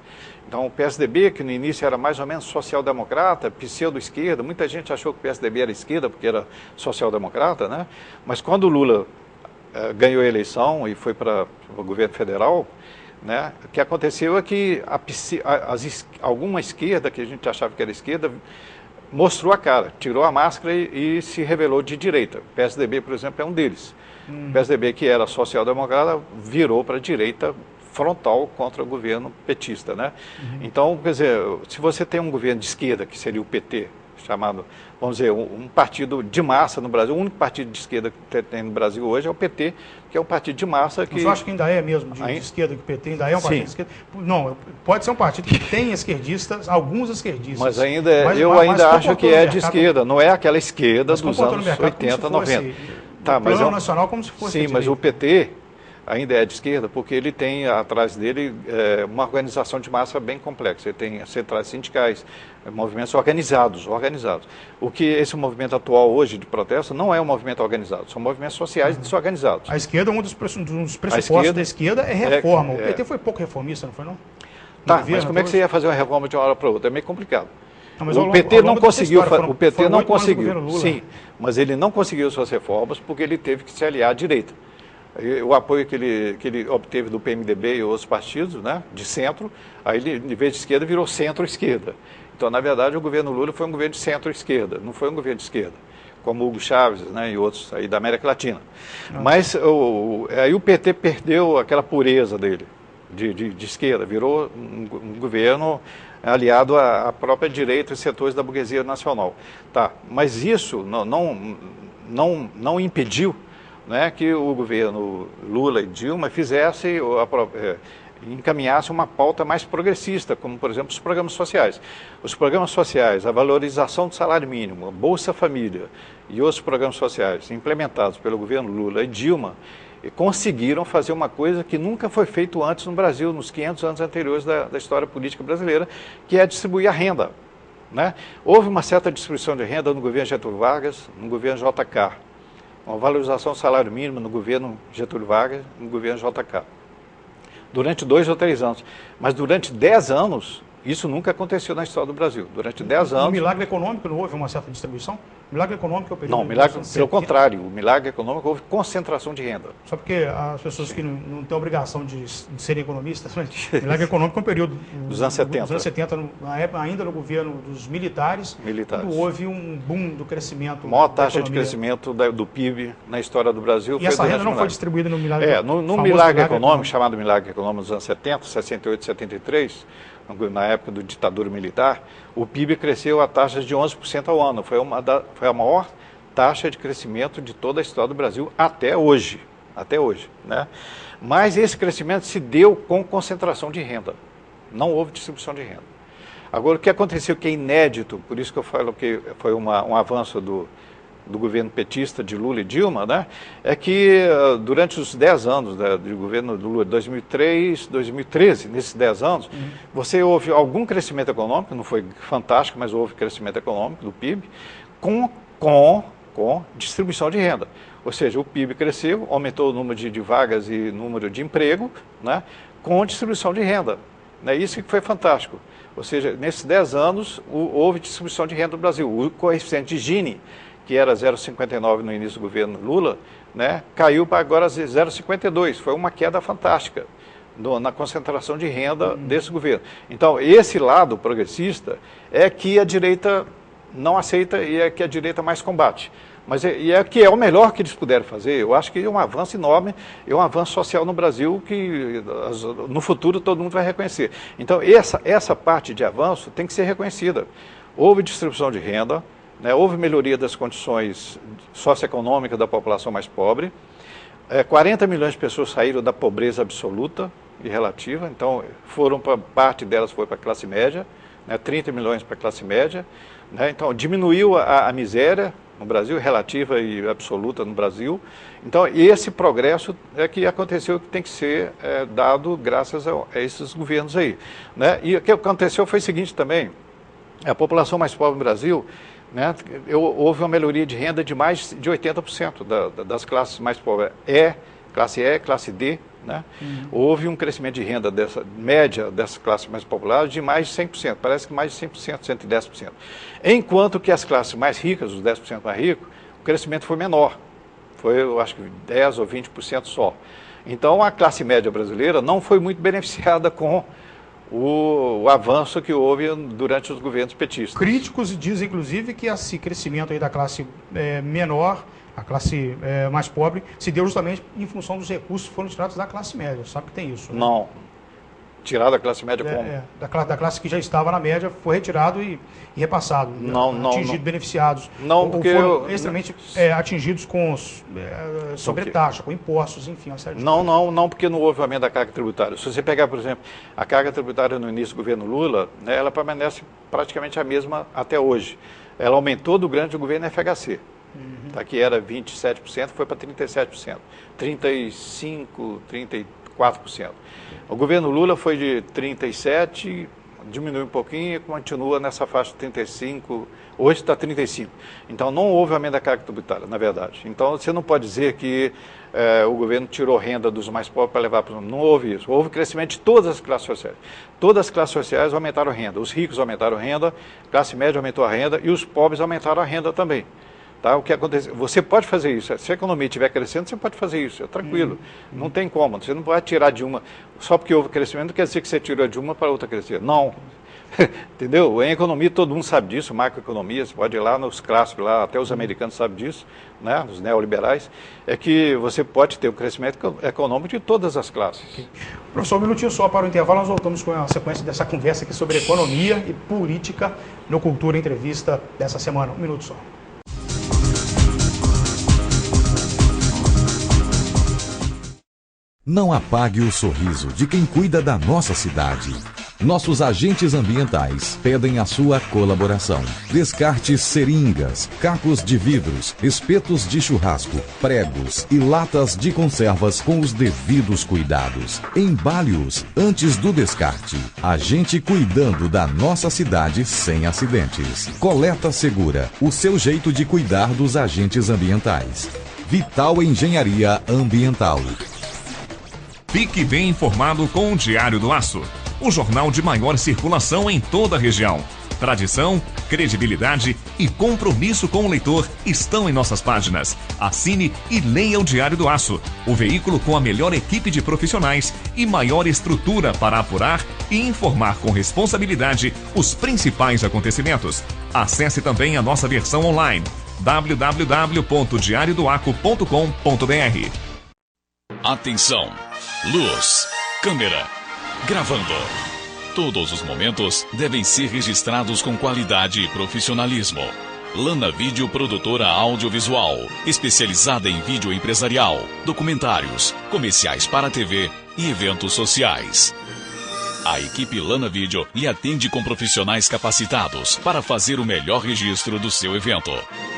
Então, o PSDB, que no início era mais ou menos social-democrata, pseudo-esquerda, muita gente achou que o PSDB era esquerda porque era social-democrata, né? Mas quando o Lula ganhou a eleição e foi para o governo federal, né, o que aconteceu é que alguma esquerda, que a gente achava que era esquerda, mostrou a cara, tirou a máscara e se revelou de direita. O PSDB, por exemplo, é um deles. O PSDB, que era social-democrata, virou para a direita frontal contra o governo petista, né? Então, quer dizer, se você tem um governo de esquerda, que seria o PT, chamado, vamos dizer, um partido de massa no Brasil, o único partido de esquerda que tem no Brasil hoje é o PT, que é um partido de massa que... Mas eu acho que ainda é mesmo de esquerda, que o PT ainda é um partido de esquerda. Não, pode ser um partido que tem esquerdistas, alguns esquerdistas. Mas eu ainda acho que é de esquerda, não é aquela esquerda dos anos 80, 90. Tá, mas nacional como se fosse. Sim, mas o PT ainda é de esquerda, porque ele tem atrás dele uma organização de massa bem complexa. Ele tem centrais sindicais, movimentos organizados. O que esse movimento atual hoje de protesto não é um movimento organizado, são movimentos sociais desorganizados. A esquerda, um dos pressupostos da esquerda é reforma. O PT foi pouco reformista, não foi não? Tá, mas como é que você ia fazer uma reforma de uma hora para outra? É meio complicado. Não, O PT não conseguiu, sim, mas ele não conseguiu suas reformas porque ele teve que se aliar à direita. O apoio que ele obteve do PMDB e outros partidos, né, de centro, aí ele, em vez de esquerda, virou centro-esquerda. Então, na verdade, o governo Lula foi um governo de centro-esquerda, não foi um governo de esquerda, como Hugo Chávez, né, e outros aí da América Latina. Mas aí o PT perdeu aquela pureza dele, de esquerda, virou um governo aliado à própria direita e setores da burguesia nacional. Tá, mas isso não impediu, né, que o governo Lula e Dilma encaminhasse uma pauta mais progressista, como, por exemplo, os programas sociais. Os programas sociais, a valorização do salário mínimo, a Bolsa Família e outros programas sociais implementados pelo governo Lula e Dilma conseguiram fazer uma coisa que nunca foi feito antes no Brasil, nos 500 anos anteriores da história política brasileira, que é distribuir a renda, né? Houve uma certa distribuição de renda no governo Getúlio Vargas, no governo JK. Uma valorização do salário mínimo no governo Getúlio Vargas, no governo JK. Durante 2 ou 3 anos. Mas durante 10 anos, isso nunca aconteceu na história do Brasil. Durante 10 anos... No milagre econômico não houve uma certa distribuição? O milagre econômico é o período... Não, pelo contrário. O milagre econômico houve concentração de renda. Só porque as pessoas que não têm obrigação de serem economistas, mas o milagre econômico é um período... Dos anos 70. Dos anos 70, na época, ainda no governo dos militares. Quando houve um boom do crescimento... A maior taxa de crescimento do PIB na história do Brasil foi... E essa renda não foi distribuída no milagre econômico? No milagre econômico, chamado milagre econômico dos anos 70, 68, 73... na época do ditadura militar, o PIB cresceu a taxas de 11% ao ano. Foi a maior taxa de crescimento de toda a história do Brasil até hoje. Né? Mas esse crescimento se deu com concentração de renda. Não houve distribuição de renda. Agora, o que aconteceu que é inédito, por isso que eu falo que foi um avanço do governo petista de Lula e Dilma, né, é que durante os 10 anos do governo Lula, 2003, 2013, nesses 10 anos, você houve algum crescimento econômico, não foi fantástico, mas houve crescimento econômico do PIB, com distribuição de renda. Ou seja, o PIB cresceu, aumentou o número de vagas e número de emprego, né, com distribuição de renda. É isso que foi fantástico. Ou seja, nesses 10 anos, houve distribuição de renda no Brasil. O coeficiente de Gini, que era 0,59 no início do governo Lula, né, caiu para agora 0,52. Foi uma queda fantástica na concentração de renda desse governo. Então, esse lado progressista é que a direita não aceita e é que a direita mais combate. Mas é que é o melhor que eles puderam fazer. Eu acho que é um avanço enorme, é um avanço social no Brasil que no futuro todo mundo vai reconhecer. Então, essa parte de avanço tem que ser reconhecida. Houve distribuição de renda, né, houve melhoria das condições socioeconômicas da população mais pobre, 40 milhões de pessoas saíram da pobreza absoluta e relativa, então parte delas foi para a classe média, né, 30 milhões para a classe média, né, então diminuiu a miséria no Brasil, relativa e absoluta no Brasil. Então, esse progresso é que aconteceu, que tem que ser dado graças a esses governos aí. Né? E o que aconteceu foi o seguinte também, a população mais pobre no Brasil, né, houve uma melhoria de renda de mais de 80% das classes mais pobres. Classe E, classe D, né? Houve um crescimento de renda média dessas classes mais populares de mais de 100%, parece que mais de 100%, 110%. Enquanto que as classes mais ricas, os 10% mais ricos, o crescimento foi menor. Foi, eu acho que 10% ou 20% só. Então, a classe média brasileira não foi muito beneficiada com o avanço que houve durante os governos petistas. Críticos dizem, inclusive, que esse crescimento aí da classe menor, a classe mais pobre, se deu justamente em função dos recursos que foram tirados da classe média. Sabe que tem isso, né? Não. Tirar da classe média como? Da classe que já estava na média, foi retirado e repassado. Atingidos, beneficiados. Não, porque foram extremamente atingidos com sobretaxa, com impostos, enfim, uma série de coisas. Não, porque não houve aumento da carga tributária. Se você pegar, por exemplo, a carga tributária no início do governo Lula, né, ela permanece praticamente a mesma até hoje. Ela aumentou durante o governo FHC. Tá, que era 27%, foi para 37%, 35%, 34%. O governo Lula foi de 37%, diminui um pouquinho e continua nessa faixa de 35%, hoje está 35%. Então não houve aumento da carga tributária, na verdade. Então você não pode dizer que o governo tirou renda dos mais pobres para levar para os... Não houve isso. Houve crescimento de todas as classes sociais. Todas as classes sociais aumentaram a renda. Os ricos aumentaram a renda, a classe média aumentou a renda e os pobres aumentaram a renda também. Tá? O que acontece? Você pode fazer isso. Se a economia estiver crescendo, você pode fazer isso. É tranquilo. Não tem como. Você não vai tirar de uma... Só porque houve crescimento, não quer dizer que você tirou de uma para outra crescer. Não. Entendeu? Em economia todo mundo sabe disso, macroeconomia, você pode ir lá nos clássicos, lá, até os americanos sabem disso, né, os neoliberais, é que você pode ter o crescimento econômico de todas as classes. Okay. Professor, um minutinho só para o intervalo, nós voltamos com a sequência dessa conversa aqui sobre economia e política no Cultura Entrevista dessa semana. Um minuto só. Não apague o sorriso de quem cuida da nossa cidade. Nossos agentes ambientais pedem a sua colaboração. Descarte seringas, cacos de vidros, espetos de churrasco, pregos e latas de conservas com os devidos cuidados. Embale-os antes do descarte. A gente cuidando da nossa cidade sem acidentes. Coleta Segura, o seu jeito de cuidar dos agentes ambientais. Vital Engenharia Ambiental. Fique bem informado com o Diário do Aço, o jornal de maior circulação em toda a região. Tradição, credibilidade e compromisso com o leitor estão em nossas páginas. Assine e leia o Diário do Aço, o veículo com a melhor equipe de profissionais e maior estrutura para apurar e informar com responsabilidade os principais acontecimentos. Acesse também a nossa versão online, www.diariodoaco.com.br. Atenção! Luz, câmera, gravando. Todos os momentos devem ser registrados com qualidade e profissionalismo. Lana Vídeo Produtora Audiovisual, especializada em vídeo empresarial, documentários, comerciais para TV e eventos sociais. A equipe Lana Vídeo lhe atende com profissionais capacitados para fazer o melhor registro do seu evento.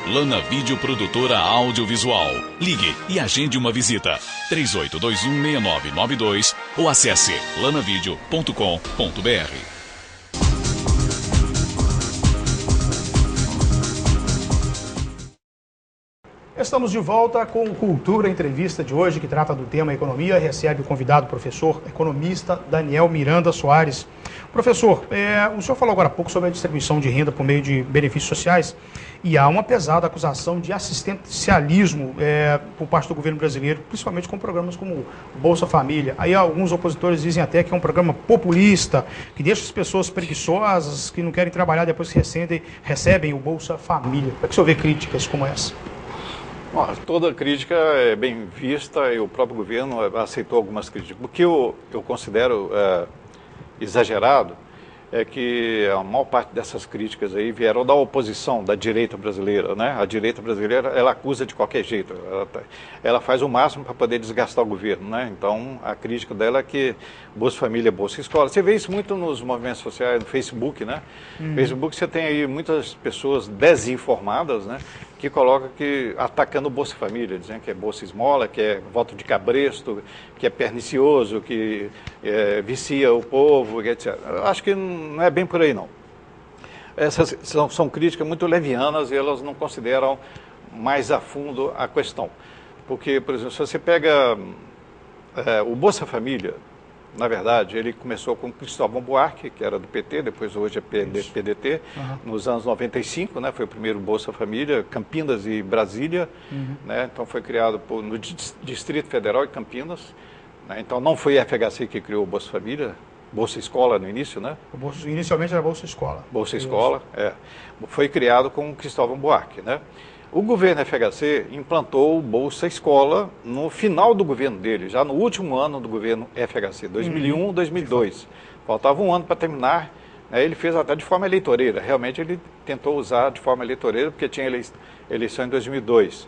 Lana Vídeo Produtora Audiovisual. Ligue e agende uma visita. 38216992 ou acesse lanavideo.com.br. Estamos de volta com o Cultura Entrevista de hoje, que trata do tema economia. Recebe o convidado, o professor economista Daniel Miranda Soares. Professor, o senhor falou agora há pouco sobre a distribuição de renda por meio de benefícios sociais e há uma pesada acusação de assistencialismo por parte do governo brasileiro, principalmente com programas como o Bolsa Família. Aí alguns opositores dizem até que é um programa populista, que deixa as pessoas preguiçosas, que não querem trabalhar depois que recebem o Bolsa Família. Como é que o senhor vê críticas como essa? Toda crítica é bem vista e o próprio governo aceitou algumas críticas. O que eu considero exagerado é que a maior parte dessas críticas aí vieram da oposição, da direita brasileira, né? A direita brasileira, ela acusa de qualquer jeito, ela faz o máximo para poder desgastar o governo, né? Então, a crítica dela é que Bolsa Família, Bolsa Escola. Você vê isso muito nos movimentos sociais, no Facebook, né? No Facebook você tem aí muitas pessoas desinformadas, né? Que colocam atacando o Bolsa Família, dizendo que é Bolsa Esmola, que é voto de cabresto, que é pernicioso, que vicia o povo, etc. Eu acho que não é bem por aí, não. Essas são críticas muito levianas e elas não consideram mais a fundo a questão. Porque, por exemplo, se você pega o Bolsa Família, na verdade, ele começou com Cristóvão Buarque, que era do PT, depois hoje é PDT, nos anos 95, né, foi o primeiro Bolsa Família, Campinas e Brasília, né, então foi criado no Distrito Federal e Campinas, né, então não foi a FHC que criou o Bolsa Família, Bolsa Escola no início, né? Inicialmente era Bolsa Escola. Bolsa Escola, foi criado com Cristóvão Buarque, né? O governo FHC implantou o Bolsa Escola no final do governo dele, já no último ano do governo FHC, 2001, 2002. Faltava um ano para terminar, né, ele fez até de forma eleitoreira, realmente ele tentou usar de forma eleitoreira, porque tinha eleição em 2002.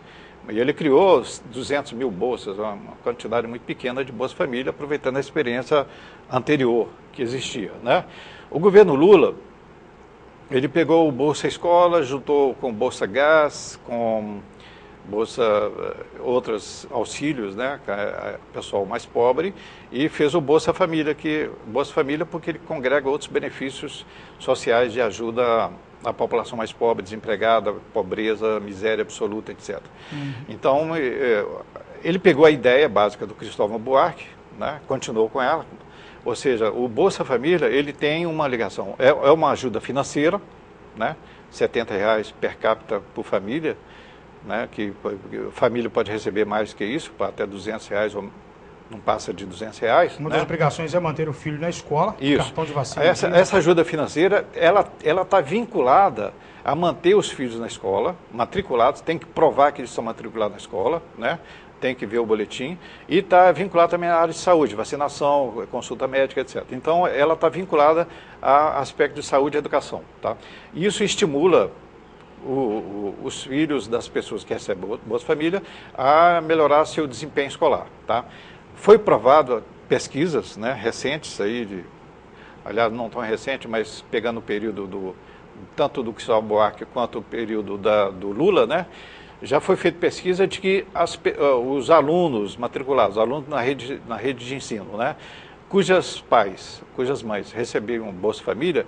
E ele criou 200 mil bolsas, uma quantidade muito pequena de Bolsa Família, aproveitando a experiência anterior que existia, né? O governo Lula, ele pegou o Bolsa Escola, juntou com o Bolsa Gás, com outros auxílios, né, pessoal mais pobre, e fez o Bolsa Família, porque ele congrega outros benefícios sociais de ajuda à população mais pobre, desempregada, pobreza, miséria absoluta, etc. Então, ele pegou a ideia básica do Cristóvão Buarque, né, continuou com ela, ou seja, o Bolsa Família, ele tem uma ligação, é uma ajuda financeira, né, R$70 per capita por família, né, que a família pode receber mais que isso, até R$200, ou não passa de R$200. Uma das obrigações é manter o filho na escola, cartão de vacina. Essa ajuda financeira, ela está vinculada a manter os filhos na escola, matriculados, tem que provar que eles são matriculados na escola, né? Tem que ver o boletim, e está vinculada também à área de saúde, vacinação, consulta médica, etc. Então, ela está vinculada a aspecto de saúde e educação. Tá? Isso estimula os filhos das pessoas que recebem Bolsa Família a melhorar seu desempenho escolar. Tá? Foi provado, pesquisas, né, recentes, aliás, não tão recente, mas pegando o período tanto do Cristóvão Buarque quanto o período do Lula, né, já foi feita pesquisa de que os alunos matriculados, alunos na rede de ensino, né, cujas mães recebiam Bolsa Família,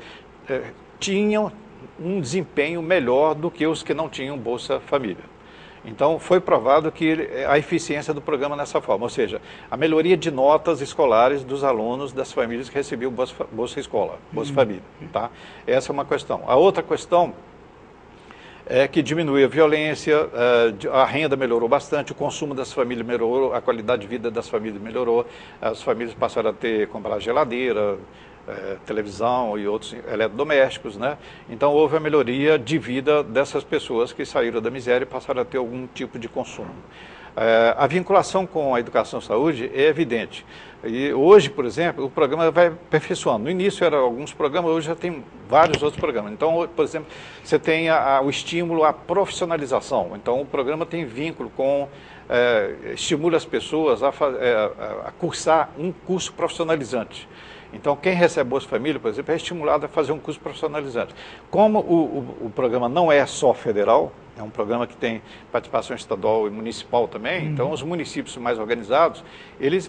tinham um desempenho melhor do que os que não tinham Bolsa Família. Então, foi provado que a eficiência do programa nessa forma, ou seja, a melhoria de notas escolares dos alunos das famílias que recebiam Bolsa Escola, Bolsa Família. Tá? Essa é uma questão. A outra questão é que diminuiu a violência, a renda melhorou bastante, o consumo das famílias melhorou, a qualidade de vida das famílias melhorou, as famílias passaram a comprar geladeira, televisão e outros eletrodomésticos, né? Então houve a melhoria de vida dessas pessoas que saíram da miséria e passaram a ter algum tipo de consumo. A vinculação com a educação e saúde é evidente. E hoje, por exemplo, o programa vai aperfeiçoando. No início eram alguns programas, hoje já tem vários outros programas. Então, por exemplo, você tem o estímulo à profissionalização. Então, o programa tem vínculo com... estimula as pessoas a cursar um curso profissionalizante. Então, quem recebe Bolsa Família, por exemplo, é estimulado a fazer um curso profissionalizante. Como o programa não é só federal, é um programa que tem participação estadual e municipal também, então os municípios mais organizados, eles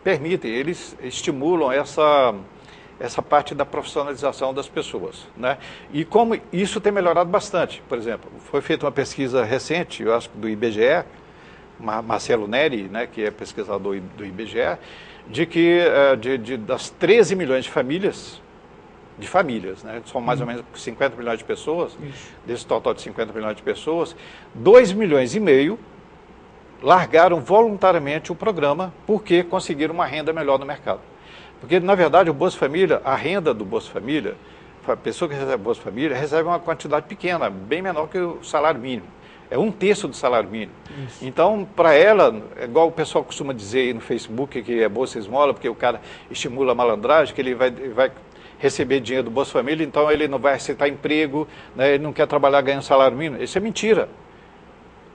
permitem, eles estimulam essa parte da profissionalização das pessoas, né? E como isso tem melhorado bastante, por exemplo, foi feita uma pesquisa recente, eu acho que do IBGE, Marcelo Neri, né, que é pesquisador do IBGE, de que das 13 milhões de famílias, né, são mais ou menos 50 milhões de pessoas, desse total de 50 milhões de pessoas, 2,5 milhões largaram voluntariamente o programa porque conseguiram uma renda melhor no mercado. Porque, na verdade, o Bolsa Família, a renda do Bolsa Família, a pessoa que recebe Bolsa Família recebe uma quantidade pequena, bem menor que o salário mínimo. É 1/3 do salário mínimo. Isso. Então, para ela, é igual o pessoal costuma dizer aí no Facebook, que é Bolsa Esmola, porque o cara estimula a malandragem, que ele vai receber dinheiro do Bolsa Família, então ele não vai aceitar emprego, né, ele não quer trabalhar ganhando salário mínimo. Isso é mentira.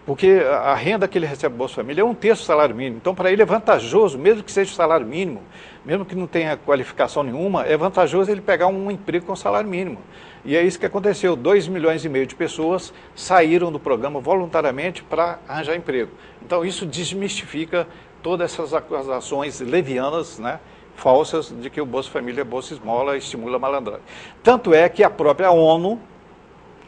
Porque a renda que ele recebe do Bolsa Família é 1/3 do salário mínimo. Então, para ele é vantajoso, mesmo que seja o salário mínimo, mesmo que não tenha qualificação nenhuma, é vantajoso ele pegar um emprego com salário mínimo. E é isso que aconteceu. 2,5 milhões de pessoas saíram do programa voluntariamente para arranjar emprego. Então, isso desmistifica todas essas acusações levianas, né, falsas, de que o Bolsa Família é Bolsa Esmola e estimula a malandragem. Tanto é que a própria ONU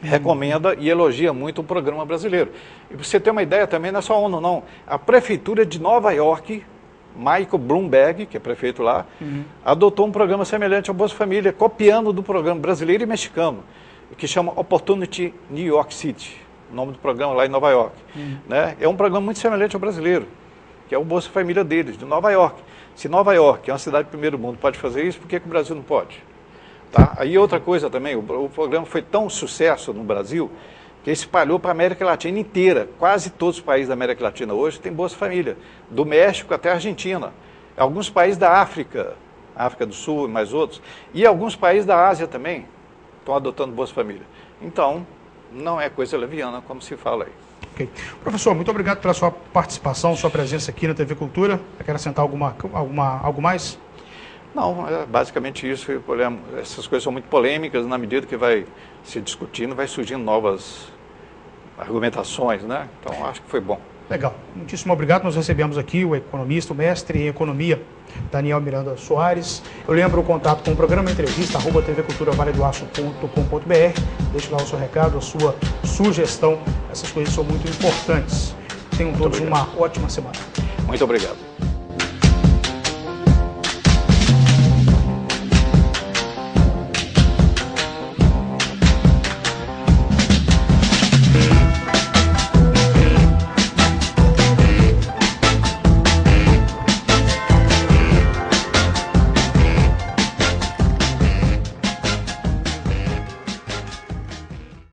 recomenda e elogia muito o programa brasileiro. E para você ter uma ideia também, não é só a ONU, não. A Prefeitura de Nova York, Michael Bloomberg, que é prefeito lá, adotou um programa semelhante ao Bolsa Família, copiando do programa brasileiro e mexicano, que chama Opportunity New York City, o nome do programa lá em Nova York. Né? É um programa muito semelhante ao brasileiro, que é o Bolsa Família deles, de Nova York. Se Nova York, que é uma cidade do primeiro mundo, pode fazer isso, por que o Brasil não pode? Tá? Aí outra coisa também, o programa foi tão sucesso no Brasil, que espalhou para a América Latina inteira. Quase todos os países da América Latina hoje têm Bolsa Família, do México até a Argentina. Alguns países da África, África do Sul e mais outros, e alguns países da Ásia também estão adotando Bolsa Família. Então, não é coisa leviana, como se fala aí. Okay. Professor, muito obrigado pela sua participação, sua presença aqui na TV Cultura. Quer acrescentar algo mais? Não, é basicamente isso. Essas coisas são muito polêmicas, na medida que vai se discutindo, vai surgindo novas argumentações, né? Então, acho que foi bom. Legal. Muitíssimo obrigado. Nós recebemos aqui o economista, o mestre em economia, Daniel Miranda Soares. Eu lembro o contato com o programa entrevista, tvculturavaledoaço.com.br. Deixe lá o seu recado, a sua sugestão. Essas coisas são muito importantes. Tenham todos uma ótima semana. Muito obrigado.